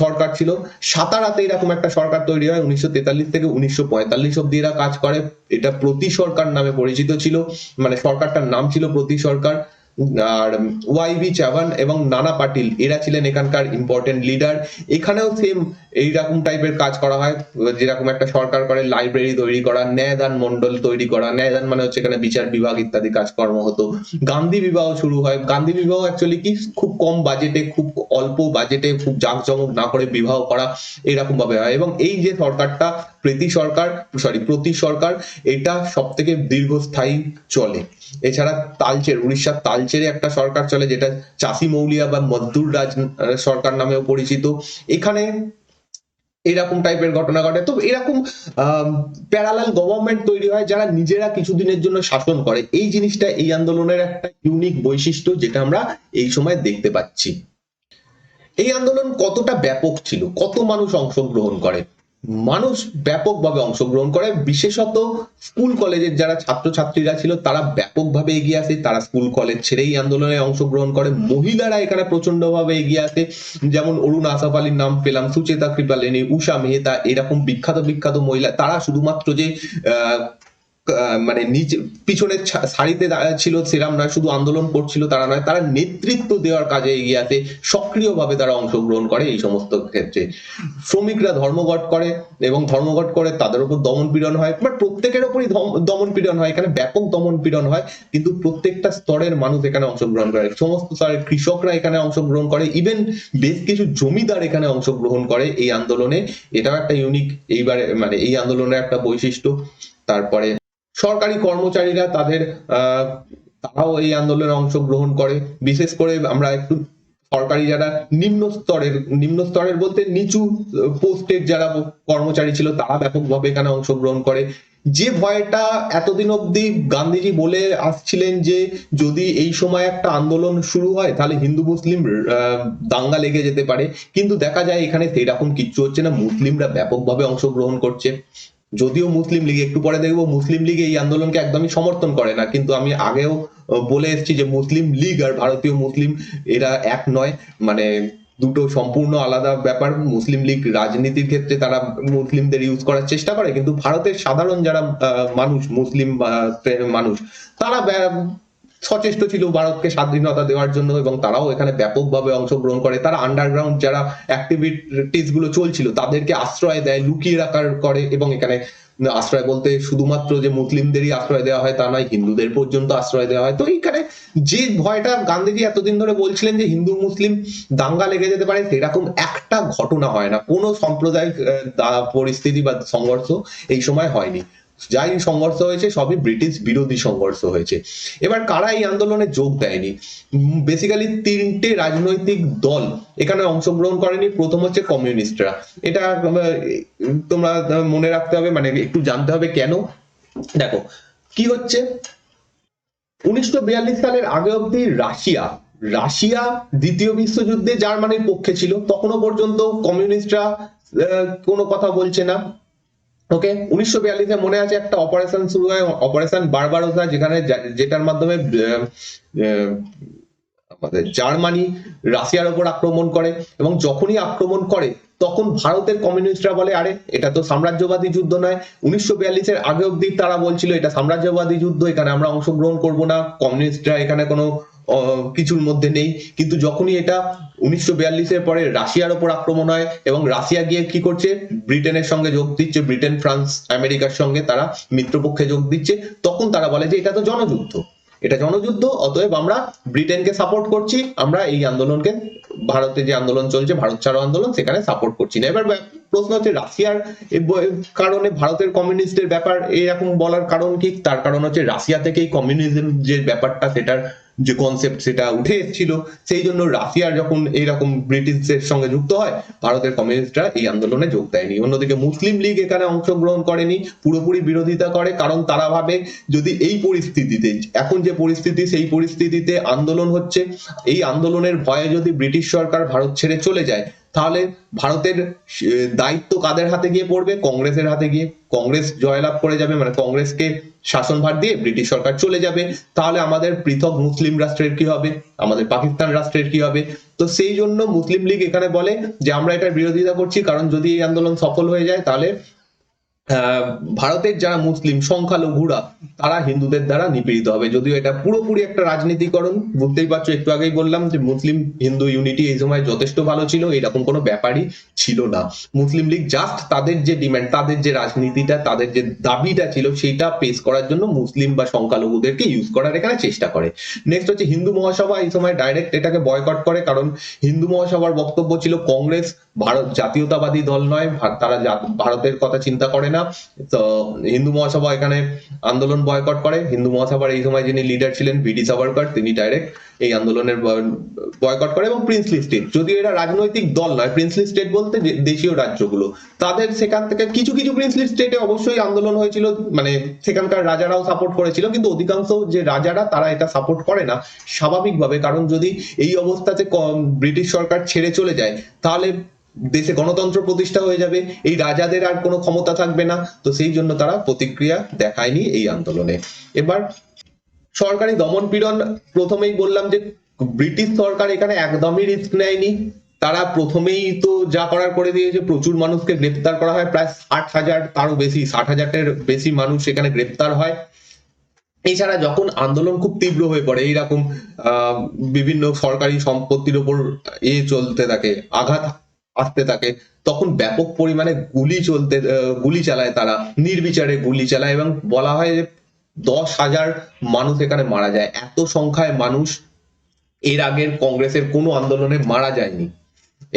সরকার ছিল। সাতারাতে এরকম একটা সরকার তৈরি হয় 1943 থেকে 1945 অব্দি এরা কাজ করে। এটা প্রতি সরকার নামে পরিচিত ছিল, মানে সরকারটার নাম ছিল প্রতি সরকার। আর ওয়াইভি চাভান এবং নানা পাটিল এরা ছিলেন এখানকার ইম্পর্টেন্ট লিডার। এখানেও সেম এইরকম টাইপের কাজ করা হয়, যেরকম একটা সরকার করে, লাইব্রেরি তৈরি করা, ন্যায়দান মন্ডল তৈরি করা। ন্যায়দান মানে হচ্ছে এখানে বিচার বিভাগ ইত্যাদি কাজকর্ম হতো। গান্ধী বিবাহ শুরু হয়। গান্ধী বিবাহ অ্যাকচুয়ালি কি, খুব কম বাজেটে, খুব অল্প বাজেটে, খুব জাঁকজমক না করে বিবাহ করা, এরকম ভাবে হয়। এবং এই যে সরকারটা প্রতি সরকার, এটা সব থেকে দীর্ঘস্থায়ী চলে। এছাড়া তালচের, উড়িষ্যার তালচেরে একটা সরকার চলে, যেটা চাষি মৌলিয়া বা মজদুর রাজ সরকার নামেও পরিচিত। এখানে এরকম টাইপের ঘটনা ঘটে। তো এরকম প্যারালাল গভর্নমেন্ট তৈরি হয়, যারা নিজেরা কিছুদিনের জন্য শাসন করে। এই জিনিসটা এই আন্দোলনের একটা ইউনিক বৈশিষ্ট্য, যেটা আমরা এই সময় দেখতে পাচ্ছি। এই আন্দোলন কতটা ব্যাপক ছিল, কত মানুষ অংশগ্রহণ করে? মানুষ ব্যাপকভাবে অংশগ্রহণ করে, বিশেষত স্কুল কলেজের যারা ছাত্রছাত্রীরা ছিল তারা ব্যাপকভাবে এগিয়ে আসে। তারা স্কুল কলেজ ছেড়ে এই আন্দোলনে অংশগ্রহণ করে। মহিলারা এখানে প্রচন্ড ভাবে এগিয়ে আসে, যেমন অরুণ আসফ আলীর নাম পেলাম, সুচেতা কৃপালিনী, উষা মেহতা, এরকম বিখ্যাত বিখ্যাত মহিলা। তারা শুধুমাত্র যে মানে নিচে পিছনে সারিতে ছিল সেরাম নয়, শুধু আন্দোলন করছিল তারা নয়, তারা নেতৃত্ব দেওয়ার কাজে এগিয়ে আসে, সক্রিয়ভাবে তারা অংশগ্রহণ করে এই সমস্ত ক্ষেত্রে। শ্রমিকরা ধর্মঘট করে এবং ধর্মঘট করে তাদের উপর দমন পীড়ন হয়, বাট প্রত্যেকের উপরই দমন পীড়ন হয়, এখানে ব্যাপক দমন পীড়ন হয়, কিন্তু প্রত্যেকটা স্তরের মানুষ এখানে অংশগ্রহণ করে। সমস্ত স্তরের কৃষকরা এখানে অংশগ্রহণ করে, ইভেন বেশ কিছু জমিদার এখানে অংশগ্রহণ করে এই আন্দোলনে। এটাও একটা ইউনিক এইবারে মানে এই আন্দোলনের একটা বৈশিষ্ট্য। তারপরে সরকারি কর্মচারীরা তারাও এই আন্দোলনে অংশগ্রহণ করে। বিশেষ করে আমরা একটু সরকারি যারা নিম্ন স্তরের বলতে নিচু পোস্টের যারা কর্মচারী ছিল, তারা ব্যাপকভাবে এখানে অংশগ্রহণ করে। যে ভয়টা এতদিন অব্দি গান্ধীজি বলে আসছিলেন যে যদি এই সময় একটা আন্দোলন শুরু হয় তাহলে হিন্দু মুসলিম দাঙ্গা লেগে যেতে পারে, কিন্তু দেখা যায় এখানে সেরকম কিচ্ছু হচ্ছে না। মুসলিমরা ব্যাপকভাবে অংশগ্রহণ করছে। যদিও মুসলিম লীগ, একটু পরে দেখবো, মুসলিম লীগ এই আন্দোলনকে একদমই সমর্থন করে না, কিন্তু আমি আগেও বলে এসেছি যে মুসলিম লীগ আর ভারতীয় মুসলিম এরা এক নয়, মানে দুটো সম্পূর্ণ আলাদা ব্যাপার। মুসলিম লীগ রাজনীতির ক্ষেত্রে তারা মুসলিমদের ইউজ করার চেষ্টা করে, কিন্তু ভারতের সাধারণ যারা মানুষ, মুসলিম মানুষ, তারা সচেষ্ট ছিল ভারতকে স্বাধীনতা দেওয়ার জন্য, এবং তারাও এখানে ব্যাপকভাবে অংশগ্রহণ করে। তারা আন্ডারগ্রাউন্ড যারা অ্যাক্টিভিটিস গুলো চলছিল তাদেরকে আশ্রয় দেয়, লুকিয়ে রাখার করে। এবং এখানে আশ্রয় বলতে শুধুমাত্র যে মুসলিমদেরই আশ্রয় দেওয়া হয় তা নয়, হিন্দুদের পর্যন্ত আশ্রয় দেওয়া হয়। তো এইখানে যে ভয়টা গান্ধীজি এতদিন ধরে বলছিলেন যে হিন্দু মুসলিম দাঙ্গা লেগে যেতে পারে, সেরকম একটা ঘটনা হয় না, কোনো সাম্প্রদায়িক পরিস্থিতি বা সংঘর্ষ এই সময় হয়নি। যাই সংঘর্ষ হয়েছে সবই ব্রিটিশ বিরোধী সংঘর্ষ হয়েছে। এবার কারা এই আন্দোলনে যোগ দেয়নি? বেসিক্যালি তিনটে রাজনৈতিক দল এখানে অংশগ্রহণ করেনি। প্রথম হচ্ছে কমিউনিস্টরা। এটা তোমরা মনে রাখতে হবে, মানে একটু জানতে হবে কেন। দেখো কি হচ্ছে, 1942 সালের আগে অব্দি রাশিয়া দ্বিতীয় বিশ্বযুদ্ধে জার্মানির পক্ষে ছিল, তখনও পর্যন্ত কমিউনিস্টরা কোনো কথা বলছে না। ওকে, 1942-এ মনে আছে একটা অপারেশন শুরু হয়, অপারেশন বারবারোসা, যেটার মাধ্যমে আমাদের জার্মানি রাশিয়ার ওপর আক্রমণ করে, এবং যখনই আক্রমণ করে তখন ভারতের কমিউনিস্টরা বলে আরে এটা তো সাম্রাজ্যবাদী যুদ্ধ নয়। 1942-এর আগে অব্দি তারা বলছিল এটা সাম্রাজ্যবাদী যুদ্ধ, এখানে আমরা অংশগ্রহণ করব না, কমিউনিস্টরা এখানে কোনো কিছুর মধ্যে নেই। কিন্তু যখনই এটা 1942-এর পরে রাশিয়ার ওপর আক্রমণ হয় এবং রাশিয়া গিয়ে কি করছে, ব্রিটেনের সঙ্গে যোগ দিচ্ছে, ব্রিটেন ফ্রান্স আমেরিকার সঙ্গে তারা মিত্রপক্ষে যোগ দিচ্ছে, তখন তারা বলে যে এটা তো জনযুদ্ধ, এটা জনযুদ্ধ, অতএব আমরা ব্রিটেনকে সাপোর্ট করছি, আমরা এই আন্দোলনকে, ভারতে যে আন্দোলন চলছে ভারত ছাড়ো আন্দোলন, সেখানে সাপোর্ট করছি না। এবার প্রশ্ন হচ্ছে রাশিয়ার কারণে ভারতের কমিউনিস্টের ব্যাপার এরকম বলার কারণ কি? তার কারণ হচ্ছে রাশিয়া থেকেই কমিউনিজম যে ব্যাপারটা, সেটার যে কনসেপ্ট সেটা উঠে এসেছিল, সেই জন্য রাশিয়ার যখন এইরকম ব্রিটিশদের সঙ্গে যুক্ত হয়, ভারতের কমিউনিস্টরা এই আন্দোলনে যোগ দেয়নি। অন্যদিকে মুসলিম লীগ এখানে অংশগ্রহণ করেনি, পুরোপুরি বিরোধিতা করে, কারণ তারা ভাবে যদি এই পরিস্থিতিতে, এখন যে পরিস্থিতি সেই পরিস্থিতিতে আন্দোলন হচ্ছে, এই আন্দোলনের ভয়ে যদি ব্রিটিশ সরকার ভারত ছেড়ে চলে যায়, তাহলে ভারতের দায়িত্ব কাদের হাতে গিয়ে পড়বে? কংগ্রেসের হাতে গিয়ে, কংগ্রেস জয়লাভ করে যাবে, মানে কংগ্রেসকে শাসনভার দিয়ে ব্রিটিশ সরকার চলে যাবে, তাহলে আমাদের পৃথক মুসলিম রাষ্ট্রের কি হবে, আমাদের পাকিস্তান রাষ্ট্রের কি হবে? তো সেই জন্য মুসলিম লীগ এখানে বলে যে আমরা এটার বিরোধিতা করছি, কারণ যদি এই আন্দোলন সফল হয়ে যায় তাহলে ভারতের যারা মুসলিম সংখ্যালঘুরা তারা হিন্দুদের দ্বারা নিপীড়িত হবে। যদিও এটা পুরোপুরি একটা রাজনীতিকরণ, বুঝতেই পারছো, একটু আগেই বললাম যে মুসলিম হিন্দু ইউনিটি এই সময় যথেষ্ট ভালো ছিল, এরকম কোনো ব্যাপারই ছিল না। মুসলিম লীগ জাস্ট তাদের যে ডিমান্ড, তাদের যে রাজনীতিটা, তাদের যে দাবিটা ছিল সেইটা পেশ করার জন্য মুসলিম বা সংখ্যালঘুদেরকে ইউজ করার এখানে চেষ্টা করে। নেক্সট হচ্ছে হিন্দু মহাসভা এই সময় ডাইরেক্ট এটাকে বয়কট করে, কারণ হিন্দু মহাসভার বক্তব্য ছিল কংগ্রেস ভারত জাতীয়তাবাদী দল নয়, তারা ভারতের কথা চিন্তা করে না। তো হিন্দু মহাসভা এখানে আন্দোলন বয়কট করে। হিন্দু মহাসভার এই সময় যিনি লিডার ছিলেন ভিডি সাভারকর, তিনি ডাইরেক্ট এই আন্দোলনের বয়কট করে। এবং প্রিন্সলি স্টেট, যদিও এরা রাজনৈতিক দল নয়, প্রিন্সলি স্টেট বলতে দেশীয় রাজ্যগুলো, তাদের সেখান থেকে কিছু কিছু প্রিন্সলি স্টেটে অবশ্যই আন্দোলন হয়েছিল, মানে সেখানকার রাজারাও সাপোর্ট করেছিল, কিন্তু অধিকাংশ যে রাজারা তারা এটা সাপোর্ট করে না স্বাভাবিকভাবে, কারণ যদি এই অবস্থাতে ব্রিটিশ সরকার ছেড়ে চলে যায় তাহলে দেশে গণতন্ত্র প্রতিষ্ঠা হয়ে যাবে, এই রাজাদের আর কোনো ক্ষমতা থাকবে না। তো সেই জন্য তারা প্রতিক্রিয়া দেখায়নি এই আন্দোলনে। এবার সরকারি দমন পীড়ন, প্রথমেই বললাম যে ব্রিটিশ সরকার এখানে একদমই রিস্ক নেয়নি। তারা প্রথমেই তো যা করার করে দিয়েছে, প্রচুর মানুষকে গ্রেপ্তার করা হয়, প্রায় 60,000, তারও বেশি, 60,000-এর বেশি মানুষ এখানে গ্রেপ্তার হয়। এছাড়া যখন আন্দোলন খুব তীব্র হয়ে পড়ে, এইরকম বিভিন্ন সরকারি সম্পত্তির উপর চলতে থাকে, আঘাত আসতে থাকে, তখন ব্যাপক পরিমাণে গুলি চালায়, তারা নির্বিচারে গুলি চালায়, এবং বলা হয় যে 10,000 মানুষ এখানে মারা যায়। এত সংখ্যায় মানুষ এর আগের কংগ্রেসের কোনো আন্দোলনে মারা যায়নি।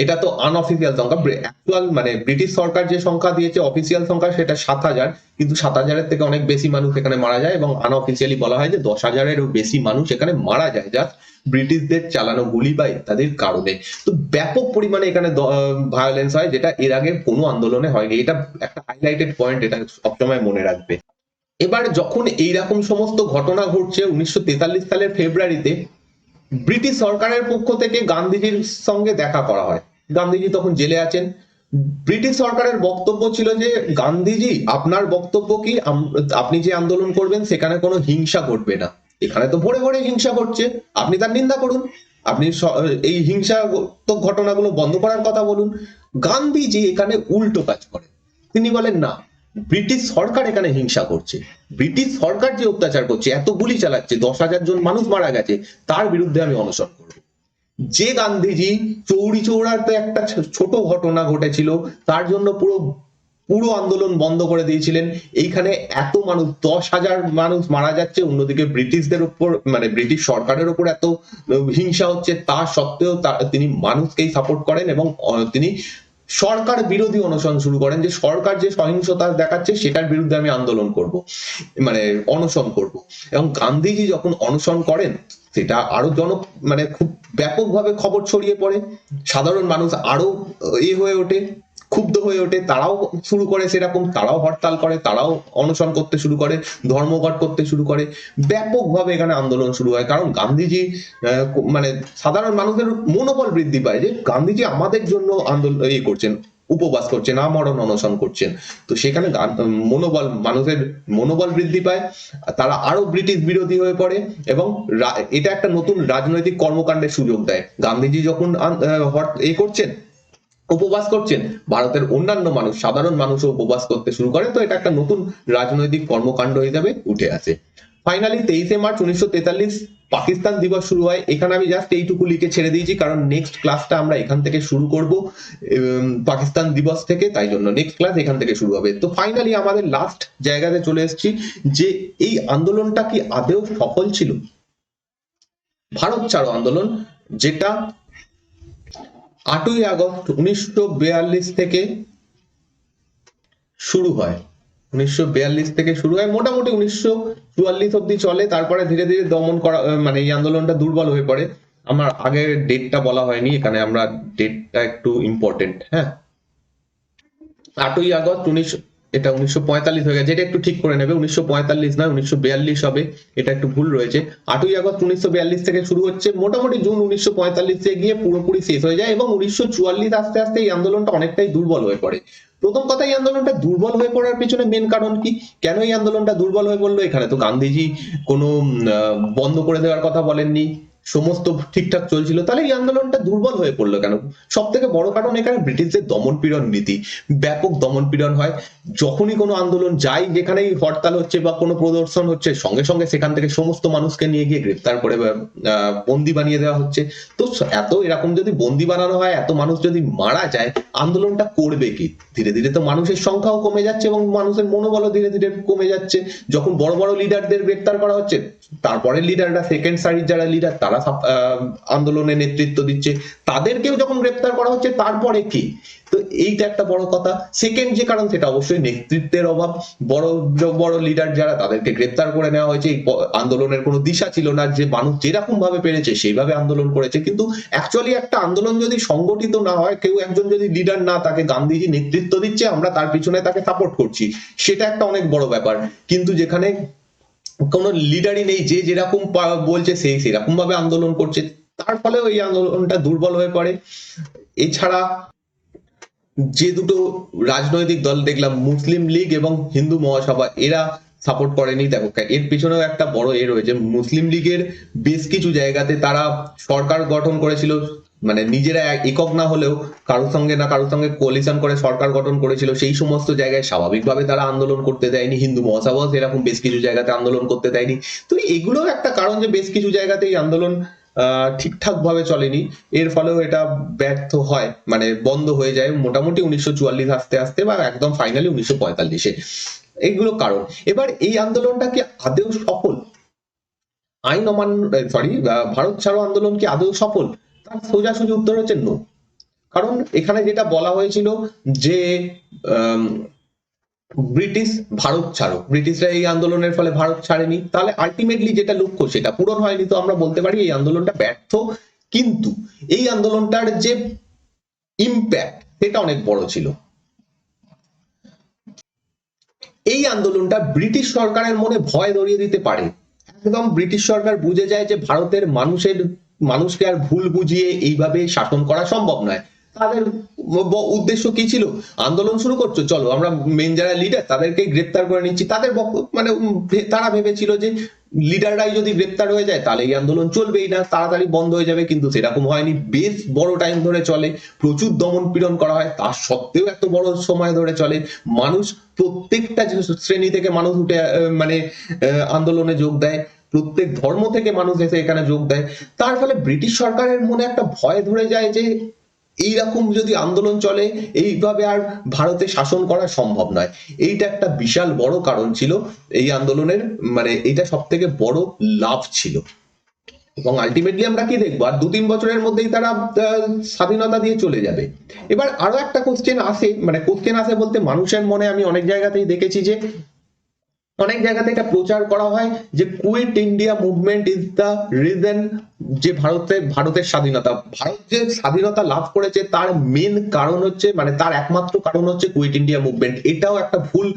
এটা তো আনঅফিসিয়াল সংখ্যা, অ্যাকচুয়াল মানে ব্রিটিশ সরকার যে সংখ্যা দিয়েছে অফিসিয়াল সংখ্যা সেটা 7,000, কিন্তু 7,000-এর থেকে অনেক বেশি মানুষ এখানে মারা যায়, এবং আনঅফিসিয়ালি বলা হয় যে 10,000-এরও বেশি মানুষ এখানে মারা যায় জাস্ট ব্রিটিশদের চালানো গুলি বা ইত্যাদির কারণে। তো ব্যাপক পরিমাণে এখানে ভায়োলেন্স হয়, যেটা এর আগে কোনো আন্দোলনে হয়নি। এটা একটা হাইলাইটেড পয়েন্ট, এটা সবসময় মনে রাখবে। এবার যখন এইরকম সমস্ত ঘটনা ঘটছে 1943 সালের ফেব্রুয়ারিতে, ব্রিটিশ সরকারের পক্ষ থেকে গান্ধীজির সঙ্গে দেখা করা হয়। গান্ধীজি তখন জেলে আছেন। ব্রিটিশ সরকারের বক্তব্য ছিল যে গান্ধীজি আপনার বক্তব্য কি, আপনি যে আন্দোলন করবেন সেখানে কোনো হিংসা ঘটবে না, এখানে তো ভরে ভরে হিংসা ঘটছে, আপনি তার নিন্দা করুন, আপনি এই হিংসাত্মক ঘটনাগুলো বন্ধ করার কথা বলুন। গান্ধীজি এখানে উল্টো কাজ করে, তিনি বলেন না, ব্রিটিশ সরকার এখানে হিংসা করছে, ব্রিটিশ সরকার যে অত্যাচার করছে, এত গুলি চালাচ্ছে, 10,000 জন মানুষ মারা গেছে, তার বিরুদ্ধে আমি অনশন করব। যে গান্ধীজি চৌরি চৌরাতে একটা ছোট ঘটনা ঘটেছিল তার জন্য পুরো পুরো আন্দোলন বন্ধ করে দিয়েছিলেন, এইখানে এত মানুষ 10,000 মানুষ মারা যাচ্ছে, অন্যদিকে ব্রিটিশদের উপর মানে ব্রিটিশ সরকারের উপর এত হিংসা হচ্ছে, তা সত্ত্বেও তিনি মানুষকেই সাপোর্ট করেন, এবং তিনি সরকার বিরোধী অনশন শুরু করেন, যে সরকার যে সহিংসতা দেখাচ্ছে সেটার বিরুদ্ধে আমি আন্দোলন করব, মানে অনশন করব। এবং গান্ধীজি যখন অনশন করেন সেটা আরো মানে খুব ব্যাপকভাবে খবর ছড়িয়ে পড়ে, সাধারণ মানুষ আরো হয়ে ওঠে, ক্ষুব্ধ হয়ে ওঠে, তারাও শুরু করে সেরকম, তারাও হরতাল করে, তারাও অনশন করতে শুরু করে, ধর্মঘট করতে শুরু করে, ব্যাপকভাবে এখানে আন্দোলন শুরু হয়। কারণ গান্ধীজি মানে সাধারণ মানুষের মনোবল বৃদ্ধি পায় যে গান্ধীজি আমাদের জন্য আন্দোলন করছেন, উপবাস করছেন, আমরণ অনশন করছেন। তো সেখানে মানুষের মনোবল বৃদ্ধি পায়, তারা আরো ব্রিটিশ বিরোধী হয়ে পড়ে এবং এটা একটা নতুন রাজনৈতিক কর্মকাণ্ডের সুযোগ দেয়। গান্ধীজি যখন করছেন, উপবাস করছেন, ভারতের অন্যান্য মানুষ, সাধারণ মানুষও উপবাস করতে শুরু করে। তো এটা একটা নতুন রাজনৈতিক কর্মকাণ্ড হিসাবে উঠে আসে। ফাইনালি 23শে মার্চ 1943 পাকিস্তান দিবস শুরু হয়। এখানে আমি জাস্ট এইটুকু লিখে ছেড়ে দিয়েছি, কারণ নেক্সট ক্লাসটা আমরা এখান থেকে শুরু করব পাকিস্তান দিবস থেকে, তাই জন্য নেক্সট ক্লাস এখান থেকে শুরু হবে। তো ফাইনালি আমাদের লাস্ট জায়গাতে চলে এসেছি যে এই আন্দোলনটা কি আদৌ সফল ছিল? ভারত ছাড়ো আন্দোলন, যেটা 8ই আগস্ট 1942 থেকে শুরু হয়, 1942 থেকে শুরু হয়, মোটামুটি 1944 অব্দি চলে। তারপরে ধীরে ধীরে দমন করা, মানে এই আন্দোলনটা দুর্বল হয়ে পড়ে। আমার আগে ডেটটা বলা হয়নি, এখানে আমরা ডেটটা একটু ইম্পর্টেন্ট। হ্যাঁ, 8ই আগস্ট এটা 1945 হয়ে গেছে, এটা একটু ঠিক করে নেবে, 1945 নয় 1942 হবে, এটা একটু ভুল রয়েছে। 8ই আগস্ট 1942 থেকে শুরু হচ্ছে, মোটামুটি জুন 1945 গিয়ে পুরোপুরি শেষ হয়ে যায় এবং 1944 আস্তে আস্তে এই আন্দোলনটা অনেকটাই দুর্বল হয়ে পড়ে। প্রথম কথা, এই আন্দোলনটা দুর্বল হয়ে পড়ার পিছনে মেন কারণ কি, কেন এই আন্দোলনটা দুর্বল হয়ে পড়লো? এখানে তো গান্ধীজি কোনো বন্ধ করে দেওয়ার কথা বলেননি, সমস্ত ঠিকঠাক চলছিল, তাহলে এই আন্দোলনটা দুর্বল হয়ে পড়লো কেন? সব থেকে বড় কারণ এখানে ব্রিটিশদের দমন পীড়ন নীতি, ব্যাপক দমন পীড়ন হয়। যখনই কোনো আন্দোলন যায়, যেখানেই হরতাল হচ্ছে বা কোনো প্রদর্শন হচ্ছে, সঙ্গে সঙ্গে সেখান থেকে সমস্ত মানুষকে নিয়ে গিয়ে গ্রেফতার করে বন্দি বানিয়ে দেওয়া হচ্ছে। তো এত এরকম যদি বন্দি বানানো হয়, এত মানুষ যদি মারা যায়, আন্দোলনটা করবে কি? ধীরে ধীরে তো মানুষের সংখ্যাও কমে যাচ্ছে এবং মানুষের মনোবলও ধীরে ধীরে কমে যাচ্ছে। যখন বড় বড় লিডারদের গ্রেফতার করা হচ্ছে, তারপরে লিডাররা, সেকেন্ড সারির যারা লিডার, তারা আন্দোলনে নেতৃত্ব দিচ্ছে, তাদেরকেও যখন গ্রেফতার করা হচ্ছে, তারপরে কি? তো এইটা একটা বড় কথা। সেকেন্ড যে কারণ, সেটা অবশ্যই নেতৃত্বের অভাব। বড় বড় লিডার যারা, তাদেরকে গ্রেফতার করে নেওয়া হয়েছে। এই আন্দোলনের কোনো দিশা ছিল না, যে মানুষ যেরকম ভাবে পেরেছে সেইভাবে আন্দোলন করেছে। কিন্তু অ্যাকচুয়ালি একটা আন্দোলন যদি সংগঠিত না হয়, কেউ একজন যদি লিডার না তাকে, গান্ধীজি নেতৃত্ব দিচ্ছে, আমরা তার পিছনে তাকে সাপোর্ট করছি, সেটা একটা অনেক বড় ব্যাপার। কিন্তু যেখানে কোনো লিডারই নেই, যে যেরকম বলছে সেই সেরকম ভাবে আন্দোলন করছে, তার ফলে ওই আন্দোলনটা দুর্বল হয়ে পড়ে। এছাড়া যে দুটো রাজনৈতিক দল দেখলাম, মুসলিম লীগ এবং হিন্দু মহাসভা, এরা সাপোর্ট করেনি। দেখো, এর পিছনেও একটা বড় রয়েছে। মুসলিম লীগের বেশ কিছু জায়গাতে তারা সরকার গঠন করেছিল, মানে নিজেরা একক না হলেও কারোর সঙ্গে না কারোর সঙ্গে কোয়ালিশন করে সরকার গঠন করেছিল। সেই সমস্ত জায়গায় স্বাভাবিকভাবে তারা আন্দোলন করতে দেয়নি। হিন্দু মহাসভা এরকম বেশ কিছু জায়গাতে আন্দোলন করতে দেয়নি। তো এগুলো একটা কারণ যে বেশ কিছু জায়গাতে এই আন্দোলন ঠিকঠাক ভাবে চলেনি, এর ফলেও এটা ব্যর্থ হয়, মানে বন্ধ হয়ে যায় মোটামুটি 1944 আস্তে আস্তে, বা একদম ফাইনালি 1945-এ। এইগুলো কারণ। এবার এই আন্দোলনটা কি আদৌ সফল? আইন অমান্য, সরি, ভারত ছাড়ো আন্দোলন কি আদৌ সফল? তার সোজাসুজি উত্তর হচ্ছে নো। কারণ এখানে যেটা বলা হয়েছিল যে ব্রিটিশ ভারত ছাড়ো, ব্রিটিশরা এই আন্দোলনের ফলে ভারত ছাড়েনি, তাহলে আলটিমেটলি যেটা লক্ষ্য সেটা পূরণ হয়নি। তো আমরা বলতে পারি এই আন্দোলনটা ব্যর্থ। কিন্তু এই আন্দোলনটার যে ইম্প্যাক্ট, সেটা অনেক বড় ছিল। এই আন্দোলনটা ব্রিটিশ সরকারের মনে ভয় ধরিয়ে দিতে পারে। একদম ব্রিটিশ সরকার বুঝে যায় যে ভারতের মানুষকে আর ভুল বুঝিয়ে এইভাবে শাসন করা সম্ভব নয়। তাদের উদ্দেশ্য কি ছিল? আন্দোলন শুরু করছো, চলো আমরা মেন যারা লিডার তাদেরকে গ্রেপ্তার করে নিচ্ছি। তাদের মানে তারা ভেবেছিল যে লিডাররাই যদি গ্রেপ্তার হয়ে যায়, তাহলে এই আন্দোলন চলবেই না, তাড়াতাড়ি বন্ধ হয়ে যাবে। কিন্তু সেরকম হয়নি, বেশ বড় টাইম ধরে চলে, প্রচুর দমন পীড়ন করা হয়, তার সত্ত্বেও এত বড় সময় ধরে চলে। মানুষ, প্রত্যেকটা শ্রেণী থেকে মানুষ উঠে মানে আন্দোলনে যোগ দেয়, প্রত্যেক ধর্ম থেকে মানুষ এসে এখানে যোগ দেয়। তার ফলে ব্রিটিশ সরকারের মনে একটা ভয় ধরে যায় যে এইরকম যদি আন্দোলন চলে, এইভাবে আর ভারতে শাসন করা সম্ভব নয়। এইটা একটা বিশাল বড় কারণ ছিল এই আন্দোলনের, মানে এটা সব থেকে বড় লাভ ছিল। এবং আলটিমেটলি আমরা কি দেখবো, আর 2-3 বছরের মধ্যেই তারা স্বাধীনতা দিয়ে চলে যাবে। এবার আরো একটা কোশ্চেন আসে, মানে কোশ্চেন আসে বলতে মানুষের মনে আমি অনেক জায়গাতেই দেখেছি যে অনেক জায়গাতে এটা প্রচার করা হয় যে Quit India movement is the reason যে ভারতের স্বাধীনতা, ভারত যে স্বাধীনতা লাভ করেছে তার মেন কারণ হচ্ছে, মানে তার একমাত্র কারণ হচ্ছে কুইট ইন্ডিয়া মুভমেন্ট। এটাও একটা ভুল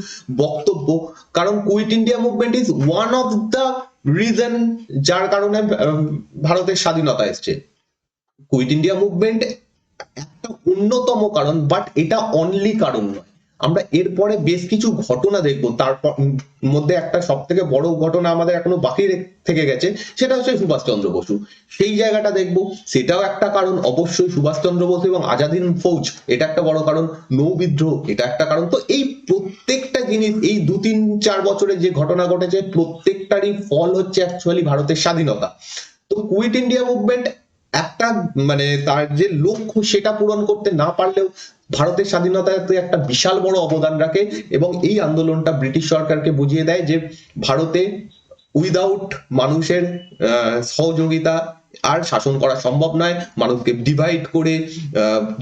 বক্তব্য। কারণ Quit India movement is one of the reason যার কারণে ভারতের স্বাধীনতা এসছে। কুইট ইন্ডিয়া মুভমেন্ট একটা অন্যতম কারণ, বাট এটা অনলি কারণ নয়। আমরা এরপরে বেশ কিছু ঘটনা দেখবো, তারপর মধ্যে একটা সব থেকে বড় ঘটনা আমাদের এখনো বাকি থেকে গেছে, সেটা হচ্ছে সুভাষচন্দ্র বসু। সেই জায়গাটা দেখবো, সেটাও একটা কারণ অবশ্যই। সুভাষচন্দ্র বসু এবং আজাদ হিন্দ ফৌজ, এটা একটা বড় কারণ। নৌ বিদ্রোহ, এটা একটা কারণ। তো এই প্রত্যেকটা জিনিস, এই 2-3-4 বছরে যে ঘটনা ঘটেছে, প্রত্যেকটারই ফল হচ্ছে অ্যাকচুয়ালি ভারতের স্বাধীনতা। তো কুইট ইন্ডিয়া মুভমেন্ট একটা, মানে তার যে লক্ষ্য সেটা পূরণ করতে না পারলেও ভারতের স্বাধীনতাতে একটা বিশাল বড় অবদান রাখে। এবং এই আন্দোলনটা ব্রিটিশ সরকারকে বুঝিয়ে দেয় যে ভারতে উইদাউট মানুষের সহযোগিতা আর শাসন করা সম্ভব নয়। মানুষকে ডিভাইড করে,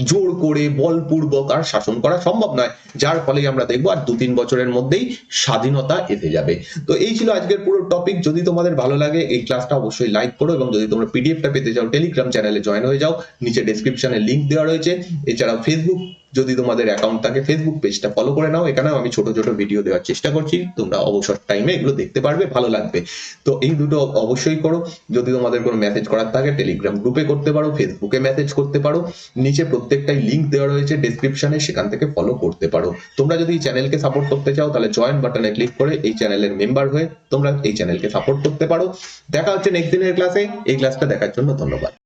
জোর করে, বলপূর্বক আর শাসন করা সম্ভব নয়। যার ফলে আমরা দেখবো আর 2-3 বছরের মধ্যেই স্বাধীনতা এসে যাবে। তো এই ছিল আজকের পুরো টপিক। যদি তোমাদের ভালো লাগে এই ক্লাসটা অবশ্যই লাইক করো, এবং যদি তোমরা পিডিএফটা পেতে চাও টেলিগ্রাম চ্যানেলে জয়েন হয়ে যাও, নিচে ডেসক্রিপশনে লিংক দেওয়া রয়েছে। এছাড়াও ফেসবুক, যদি তোমাদের অ্যাকাউন্ট থাকে ফেসবুক পেজটা ফলো করে নাও। এখানেও আমি ছোট ছোট ভিডিও দেওয়ার চেষ্টা করছি, তোমরা অবসর টাইমে এগুলো দেখতে পারবে, ভালো লাগবে। তো এই দুটো অবশ্যই করো। যদি তোমাদের কোনো মেসেজ করার থাকে টেলিগ্রাম গ্রুপে করতে পারো, ফেসবুকে মেসেজ করতে পারো। নিচে প্রত্যেকটাই লিংক দেওয়া রয়েছে ডেসক্রিপশনে, সেখান থেকে ফলো করতে পারো। তোমরা যদি এই চ্যানেলকে সাপোর্ট করতে চাও তাহলে জয়েন বাটনে ক্লিক করে এই চ্যানেলের মেম্বার হয়ে তোমরা এই চ্যানেলকে সাপোর্ট করতে পারো। দেখা হচ্ছে নেক্সট দিনের ক্লাসে। এই ক্লাসটা দেখার জন্য ধন্যবাদ।